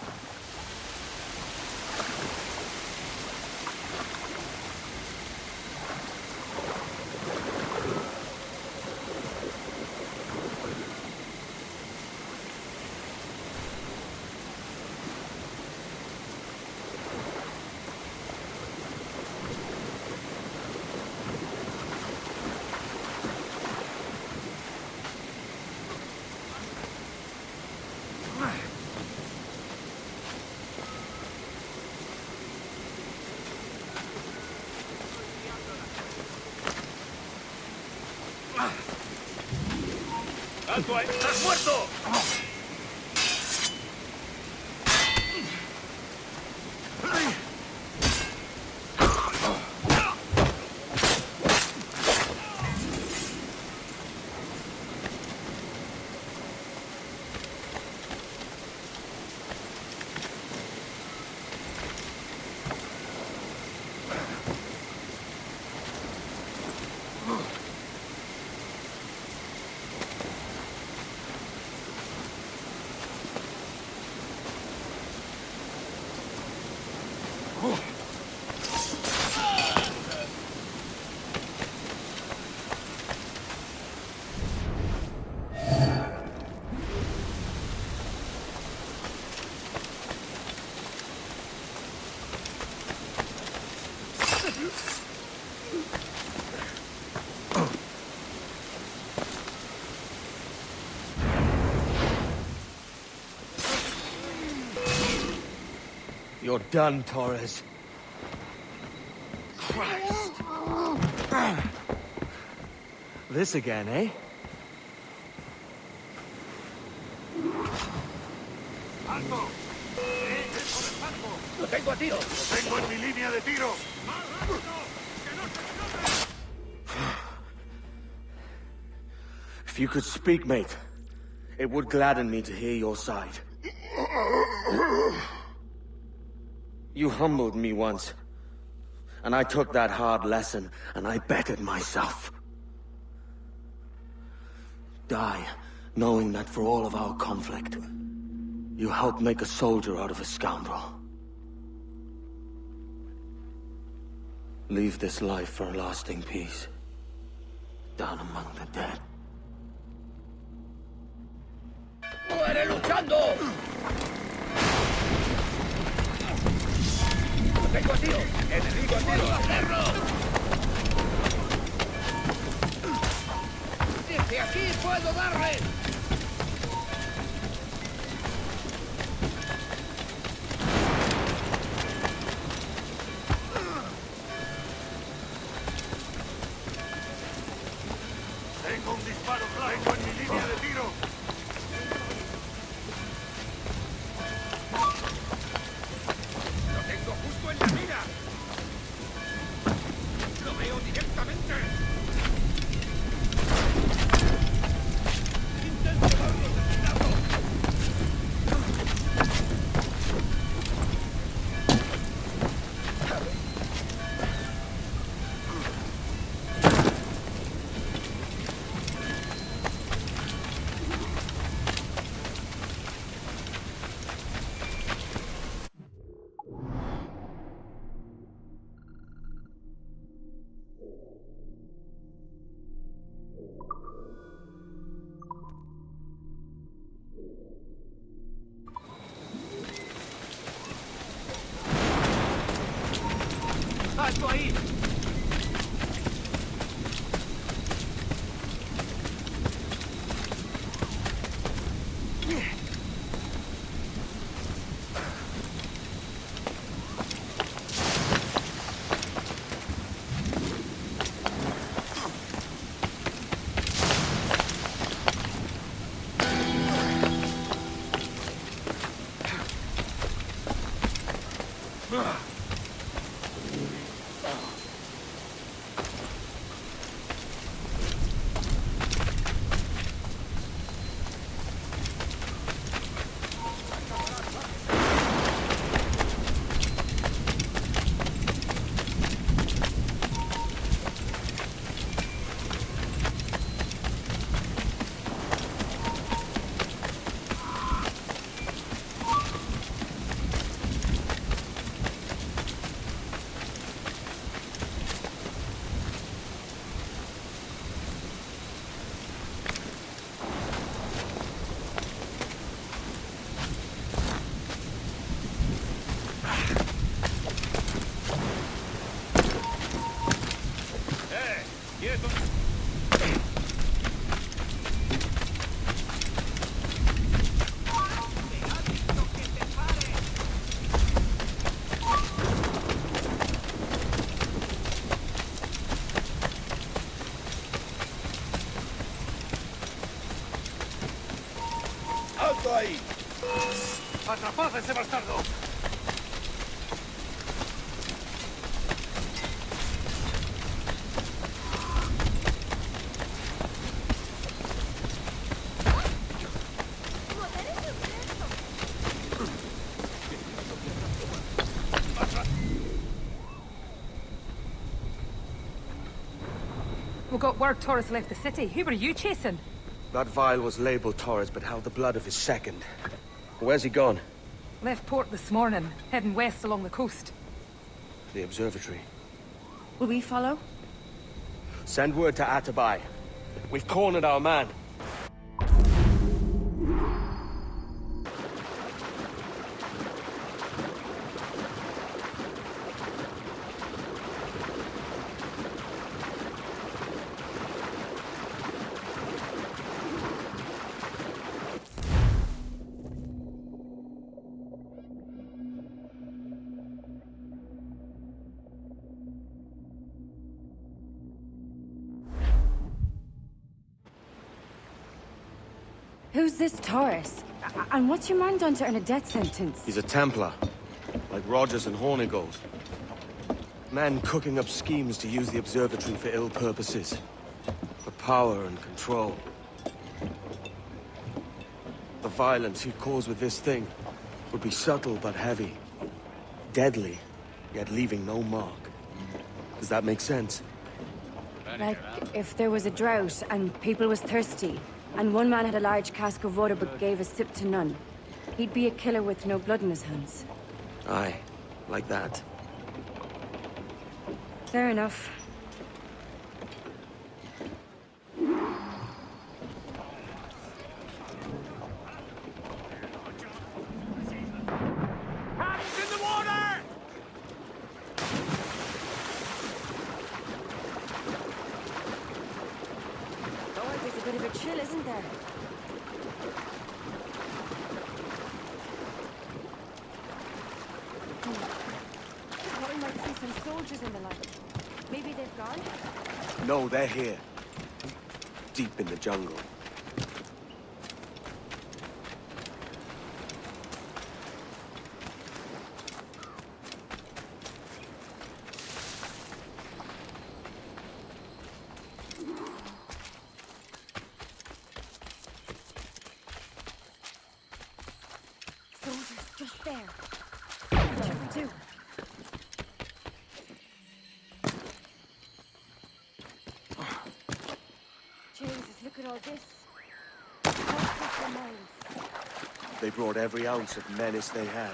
alto ahí! ¡Estás muerto! You're done, Torres. Christ. This again, eh? ¡Alto! ¡Lo tengo a tiro! ¡Lo tengo en mi línea de tiro! ¡Más rápido! ¡Que no se escape! If you could speak, mate, it would gladden me to hear your side. You humbled me once, and I took that hard lesson, and I bettered myself. Die, knowing that for all of our conflict, you helped make a soldier out of a scoundrel. Leave this life for a lasting peace, down among the dead. ¡Muere luchando! ¡Lo tengo a tiro! ¡Enemigo a tiro! ¡Hacerlo! ¡Desde aquí puedo darle! Tengo un disparo claro en mi línea de tiro. Lo tengo justo en la mira. Lo veo directamente. Intento darlo de lado. ¡Alto ahí! ¡Atrapad a ese bastardo! We got word Torres left the city. Who were you chasing? That vial was labeled Torres, but held the blood of his second. Where's he gone? Left port this morning, heading west along the coast. The Observatory. Will we follow? Send word to Atabai. We've cornered our man. Who's this Taurus? And what's your man done to earn a death sentence? He's a Templar, like Rogers and Hornigold. Men cooking up schemes to use the Observatory for ill purposes. For power and control. The violence he'd cause with this thing would be subtle but heavy. Deadly, yet leaving no mark. Does that make sense? Like, if there was a drought and people was thirsty, and one man had a large cask of water but gave a sip to none, he'd be a killer with no blood in his hands. Aye, like that. Fair enough. No, they're here. Deep in the jungle. Soldiers, just there. What should we do? Jesus, look at all this. They brought every ounce of menace they had.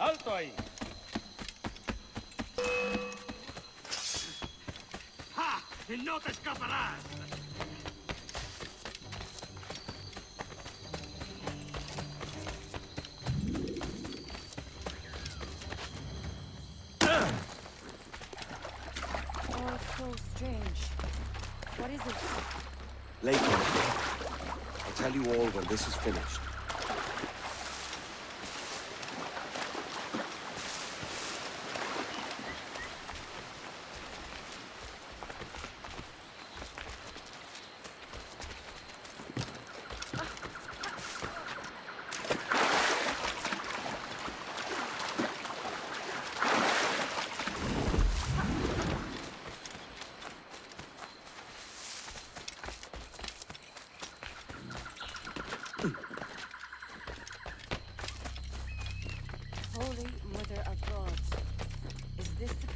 ¡Alto ahí! ¡Ja! ¡No te escaparás! Oh, so strange. What is it? Later. I'll tell you all when this is finished.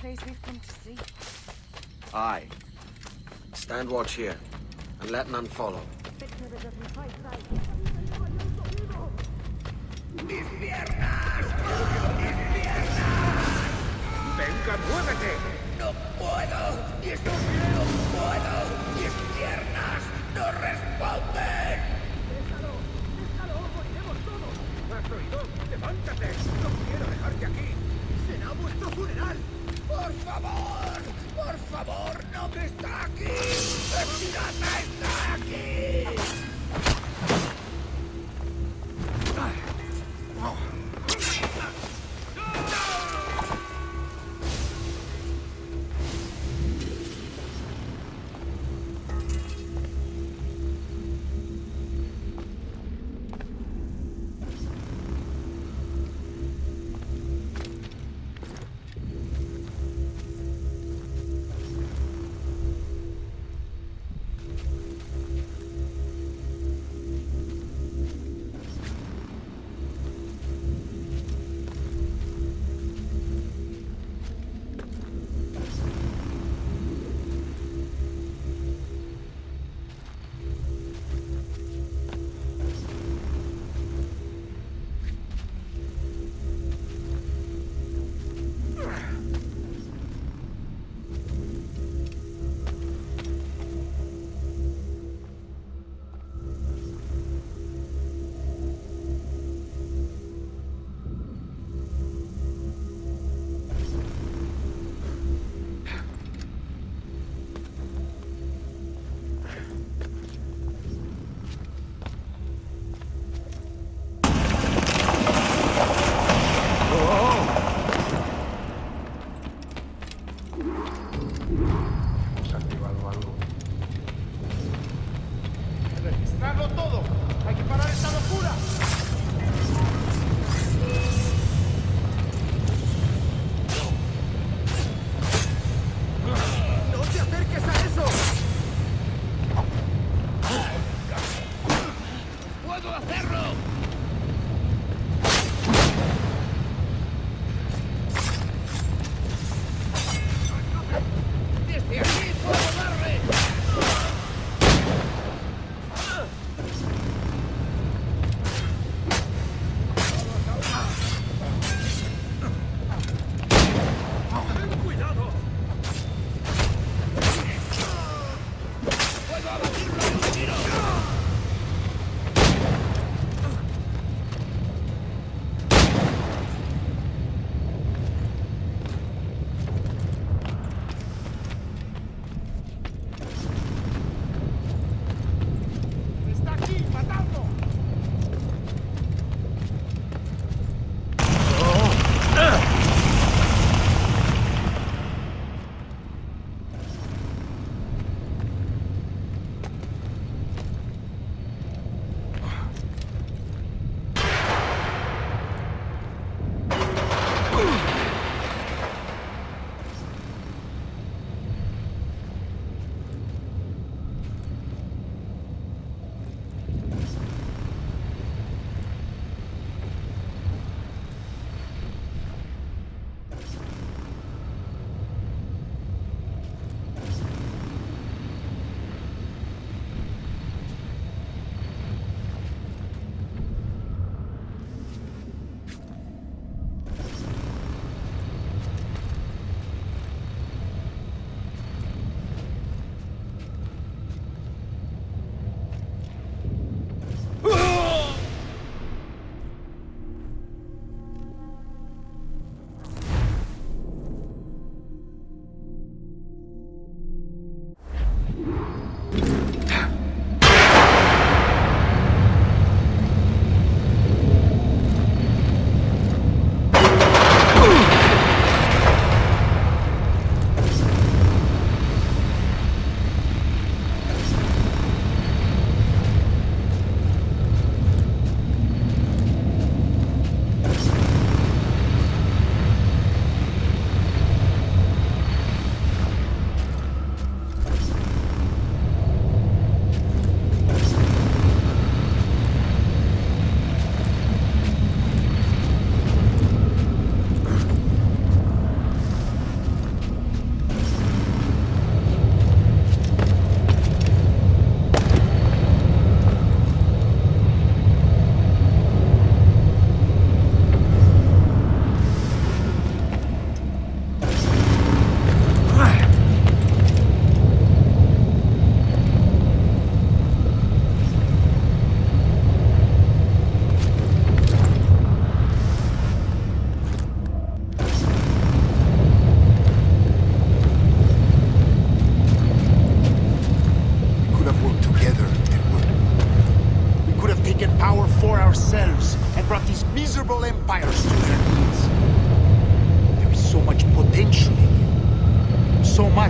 place we've come to see. Aye. Stand watch here, and let none follow. ¡Mis piernas! ¡Mis piernas! ¡Venga, muévete! ¡No puedo! ¡No puedo! ¡Mis piernas no responden! ¡Déjalo! ¡Moriremos todos! ¿Has oído? ¡Levántate! ¡No quiero dejarte aquí! ¡Será vuestro funeral! ¡Por favor! ¡Por favor! ¡No me está aquí! ¡El pirata está aquí!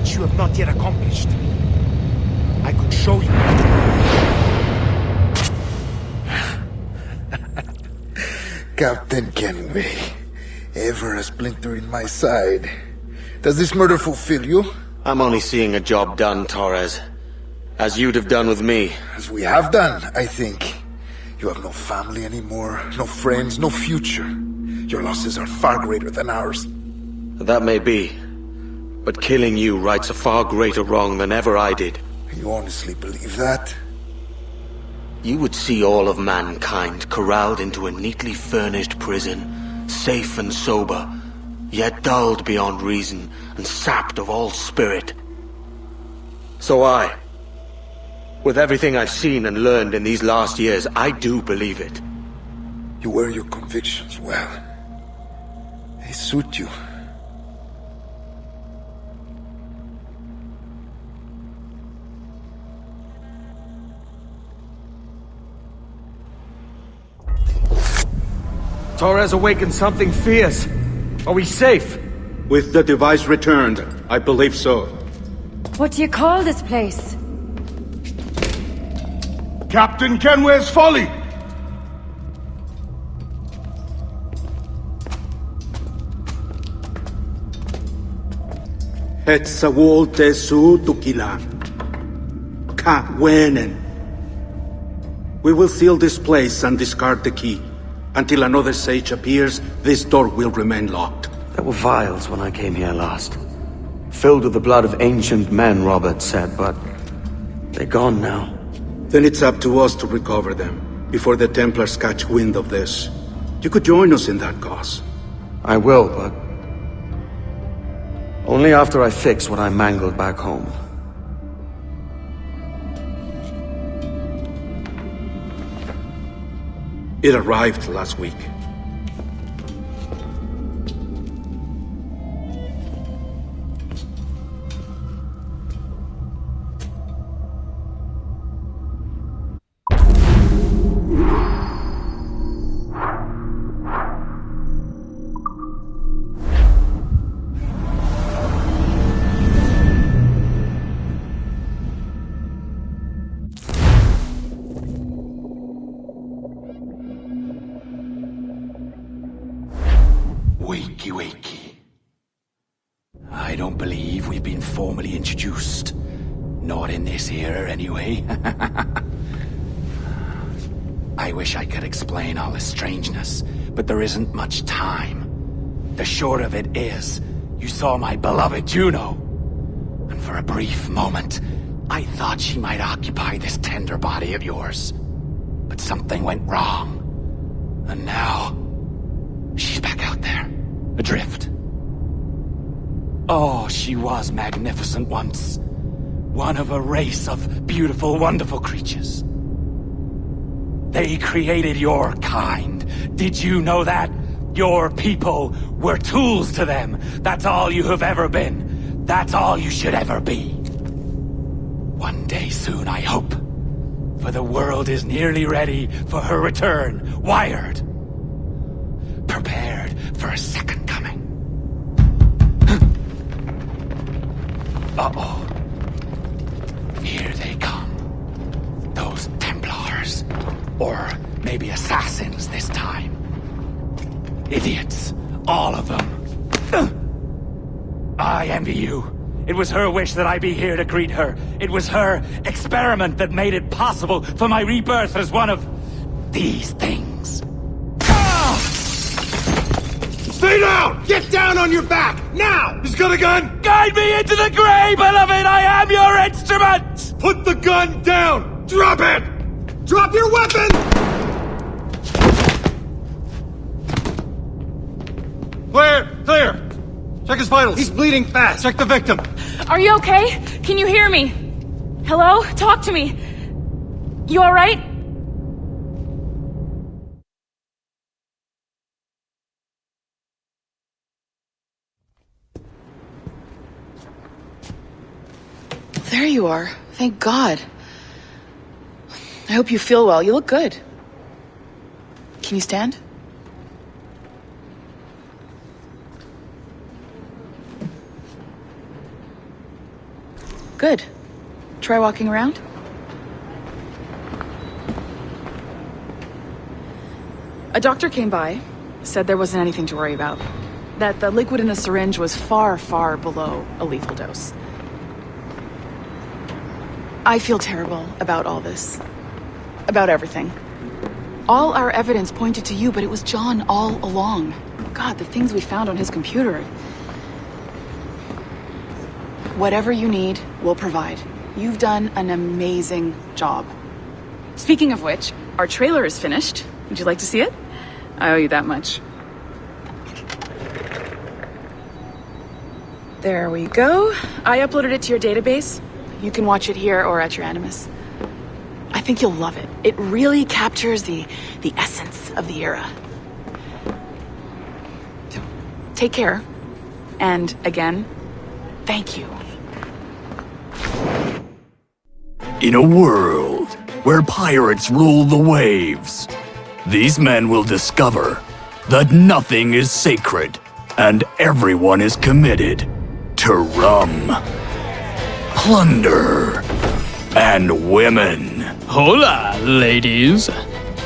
which you have not yet accomplished. I could show you. Captain Kenway, ever a splinter in my side. Does this murder fulfill you? I'm only seeing a job done, Torres. As you'd have done with me. As we have done, I think. You have no family anymore, no friends, no future. Your losses are far greater than ours. That may be. But killing you rights a far greater wrong than ever I did. You honestly believe that? You would see all of mankind corralled into a neatly furnished prison, safe and sober, yet dulled beyond reason and sapped of all spirit. So with everything I've seen and learned in these last years, I do believe it. You wear your convictions well. They suit you. Torres awakened something fierce. Are we safe? With the device returned, I believe so. What do you call this place? Captain Kenway's folly! Hetzawol tesu tukilan. Ka wenen. We will seal this place and discard the key. Until another sage appears, this door will remain locked. There were vials when I came here last. Filled with the blood of ancient men, Robert said, but they're gone now. Then it's up to us to recover them, before the Templars catch wind of this. You could join us in that cause. I will, but only after I fix what I mangled back home. It arrived last week. Wakey. I don't believe we've been formally introduced. Not in this era, anyway. I wish I could explain all the strangeness, but there isn't much time. The short of it is, you saw my beloved Juno. And for a brief moment, I thought she might occupy this tender body of yours. But something went wrong. And now, she's back out there. Adrift. Oh, she was magnificent once. One of a race of beautiful, wonderful creatures. They created your kind. Did you know that? Your people were tools to them. That's all you have ever been. That's all you should ever be. One day soon, I hope. For the world is nearly ready for her return. Wired. Prepared for a second coming. Uh-oh. Here they come. Those Templars. Or maybe assassins this time. Idiots. All of them. I envy you. It was her wish that I be here to greet her. It was her experiment that made it possible for my rebirth as one of these things. Stay down! Get down on your back! Now! He's got a gun! Guide me into the grave, beloved! I am your instrument! Put the gun down! Drop it! Drop your weapon! Clear! Check his vitals. He's bleeding fast. Check the victim. Are you okay? Can you hear me? Hello? Talk to me. You alright? There you are. Thank God. I hope you feel well. You look good. Can you stand? Good. Try walking around? A doctor came by, said there wasn't anything to worry about. That the liquid in the syringe was far, far below a lethal dose. I feel terrible about all this. About everything. All our evidence pointed to you, but it was John all along. God, the things we found on his computer. Whatever you need, we'll provide. You've done an amazing job. Speaking of which, our trailer is finished. Would you like to see it? I owe you that much. There we go. I uploaded it to your database. You can watch it here or at your Animus. I think you'll love it. It really captures the essence of the era. Take care. And again, thank you. In a world where pirates rule the waves, these men will discover that nothing is sacred and everyone is committed to rum, plunder, and women. Hola, ladies.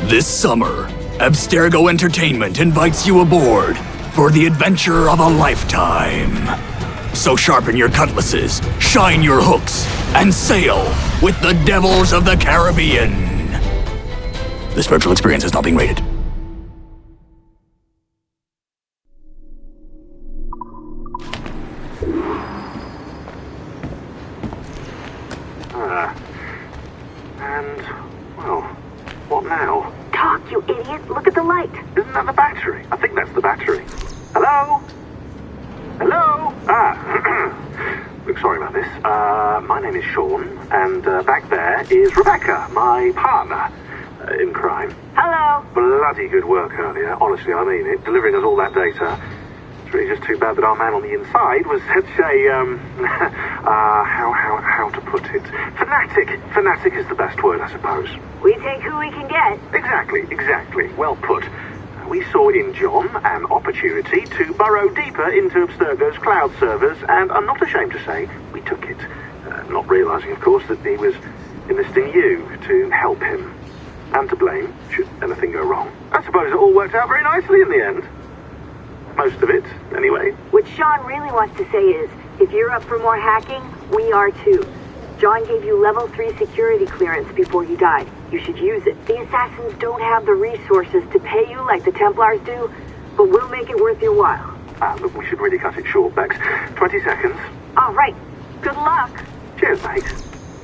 This summer, Abstergo Entertainment invites you aboard for the adventure of a lifetime. So sharpen your cutlasses, shine your hooks, and sail with the devils of the Caribbean. This virtual experience is not being rated. Well, what now? Talk, you idiot! Look at the light! Isn't that the battery? I think that's the battery. Hello? Hello? Look, sorry about this. My name is Sean, and back there is Rebecca, my partner in crime. Hello. Bloody good work earlier, honestly, I mean it, delivering us all that data. It's really just too bad that our man on the inside was such a, how to put it? Fanatic. Fanatic is the best word, I suppose. We take who we can get. Exactly. Well put. We saw in John an opportunity to burrow deeper into Abstergo's cloud servers, and I'm not ashamed to say we took it. Not realizing, of course, that he was enlisting you to help him. And to blame, should anything go wrong. I suppose it all worked out very nicely in the end. Most of it, anyway. What Sean really wants to say is, if you're up for more hacking, we are too. John gave you level 3 security clearance before he died. You should use it. The assassins don't have the resources to pay you like the Templars do, but we'll make it worth your while. Look, we should really cut it short, Bex. 20 seconds. All right. Good luck. Cheers, mate.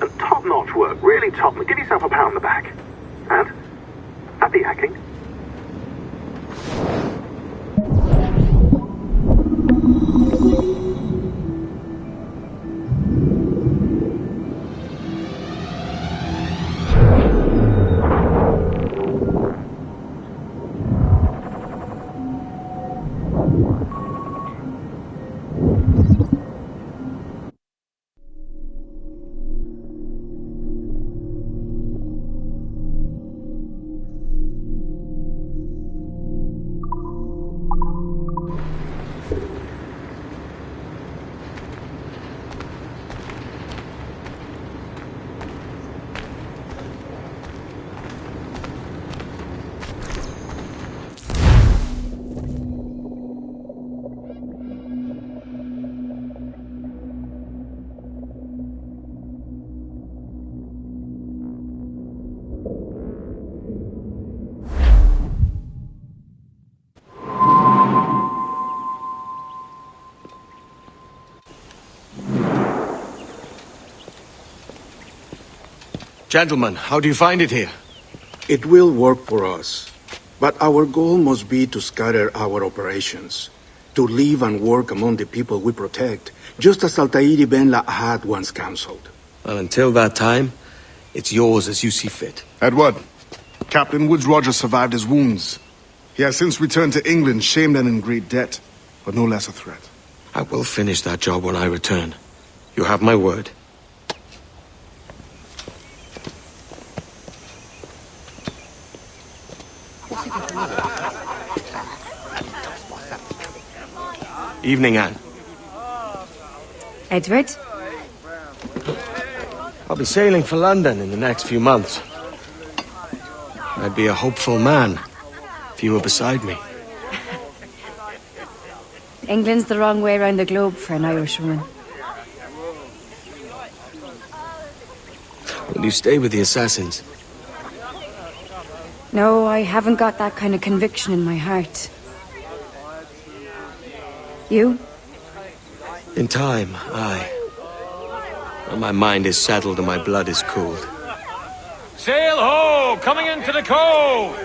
And top-notch work. Really top. Give yourself a pat on the back. And happy hacking. Gentlemen, how do you find it here? It will work for us. But our goal must be to scatter our operations. To live and work among the people we protect, just as Altair ibn Lahad once counseled. Well, until that time, it's yours as you see fit. Edward, Captain Woods Rogers survived his wounds. He has since returned to England, shamed and in great debt, but no less a threat. I will finish that job when I return. You have my word. Evening, Anne. Edward, I'll be sailing for London in the next few months. I'd be a hopeful man if you were beside me. England's the wrong way around the globe for an Irish woman. Will you stay with the assassins? No, I haven't got that kind of conviction in my heart. You? In time, aye. When my mind is settled and my blood is cooled. Sail ho! Coming into the cove!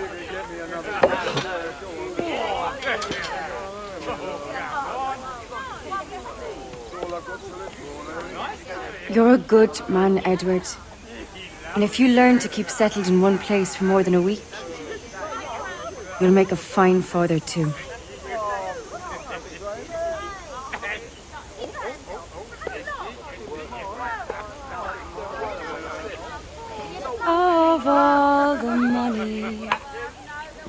You're a good man, Edward. And if you learn to keep settled in one place for more than a week, you'll make a fine father too. Of all the money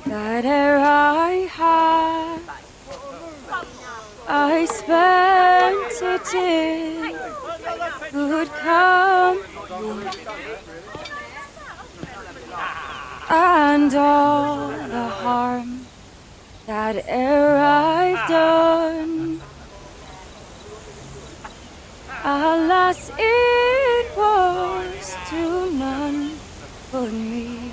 that e'er I had, I spent it in good company, and all the harm that e'er I've done, alas, it was to none but me.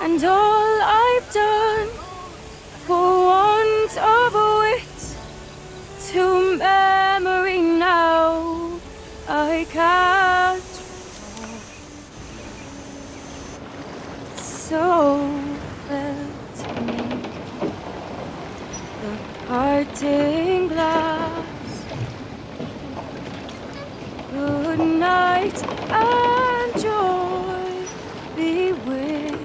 And all I've done for want of wit, to memory now I can't recall. So fell to me the parting glass. Good night and joy be with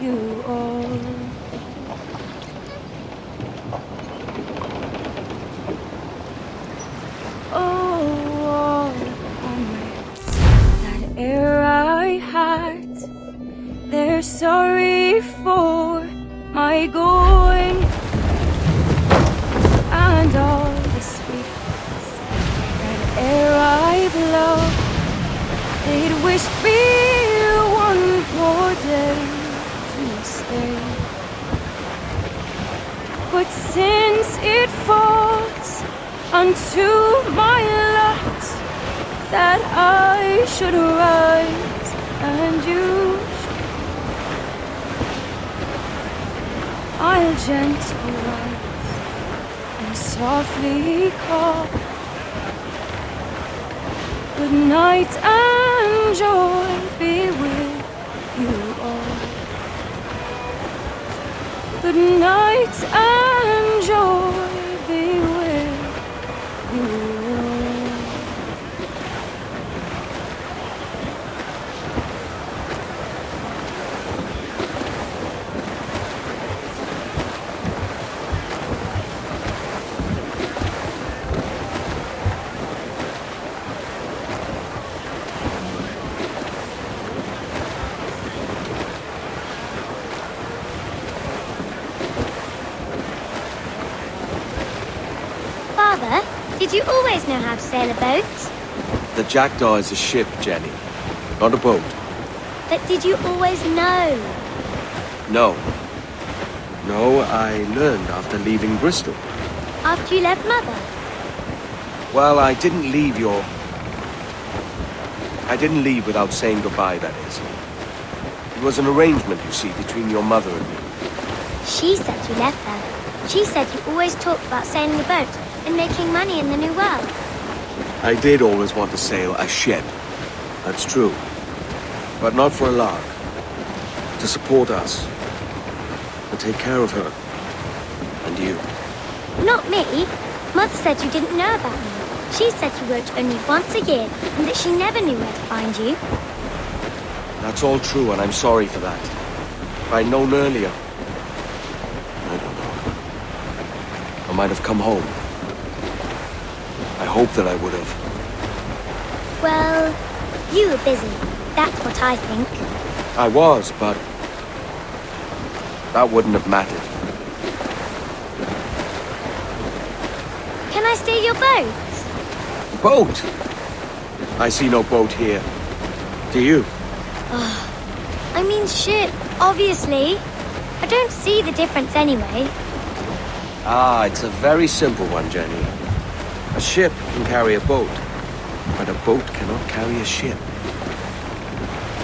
you all. Oh, all the comrades that e'er I had, they're sorry for my going, and all the sweethearts that e'er I've loved, they'd wish me one more day to stay. But since it falls unto my lot that I should rise and you should, I'll gently rise and softly call. Good night and joy be with you all. Good night and joy be with you all. Father, did you always know how to sail a boat? The Jackdaw is a ship, Jenny, not a boat. But did you always know? No. No, I learned after leaving Bristol. After you left Mother? Well, I didn't leave without saying goodbye, that is. It was an arrangement, you see, between your mother and me. She said you left her. She said you always talked about sailing a boat and making money in the New World. I did always want to sail a ship. That's true. But not for a lark. To support us. To take care of her. And you. Not me. Mother said you didn't know about me. She said you wrote only once a year and that she never knew where to find you. That's all true, and I'm sorry for that. If I'd known earlier, I don't know. I might have come home. I hope that I would have. Well, you were busy. That's what I think. I was, but that wouldn't have mattered. Can I steal your boat? boat! I see no boat here. Do you? I mean ship, obviously. I don't see the difference anyway. Ah, it's a very simple one, Jenny. A ship can carry a boat, but a boat cannot carry a ship.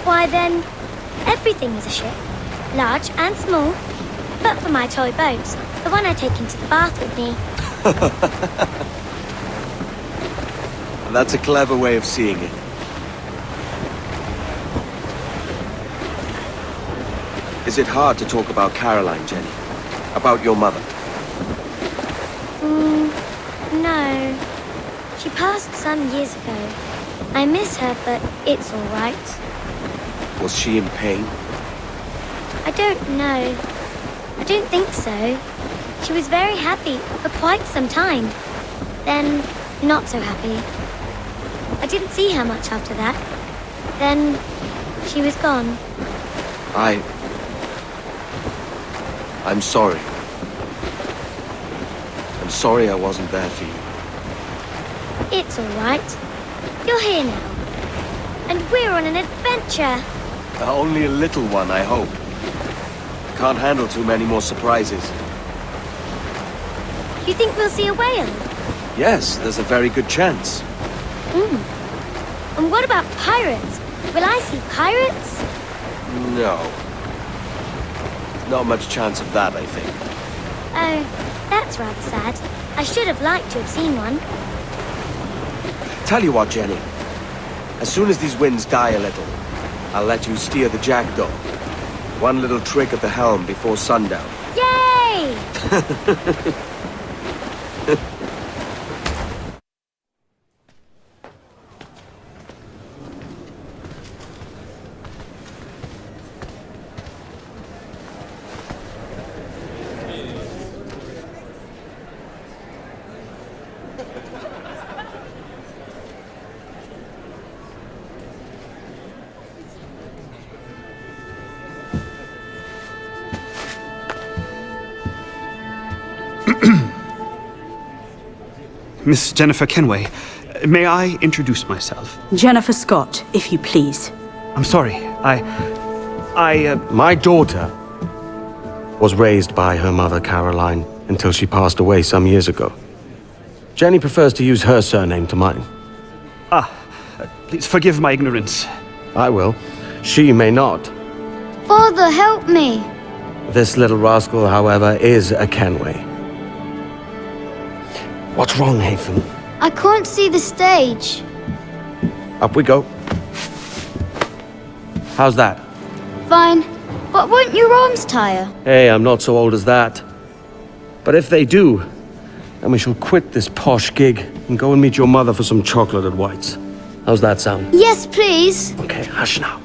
Why then, everything is a ship. Large and small. But for my toy boat, the one I take into the bath with me. That's a clever way of seeing it. Is it hard to talk about Caroline, Jenny? About your mother? No. She passed some years ago. I miss her, but it's all right. Was she in pain? I don't know. I don't think so. She was very happy for quite some time. Then, not so happy. I didn't see her much after that. Then, she was gone. I'm sorry. I'm sorry I wasn't there for you. It's all right. You're here now. And we're on an adventure. Only a little one, I hope. Can't handle too many more surprises. You think we'll see a whale? Yes, there's a very good chance. And what about pirates? Will I see pirates? No. Not much chance of that, I think. Oh, that's rather sad. I should have liked to have seen one. Tell you what, Jenny. As soon as these winds die a little, I'll let you steer the jackdaw. One little trick at the helm before sundown. Yay! Miss Jennifer Kenway, may I introduce myself? Jennifer Scott, if you please. I'm sorry, My daughter was raised by her mother, Caroline, until she passed away some years ago. Jenny prefers to use her surname to mine. Please forgive my ignorance. I will. She may not. Father, help me! This little rascal, however, is a Kenway. What's wrong, Haytham? I can't see the stage. Up we go. How's that? Fine. But won't your arms tire? Hey, I'm not so old as that. But if they do, then we shall quit this posh gig and go and meet your mother for some chocolate at White's. How's that sound? Yes, please. Okay, hush now.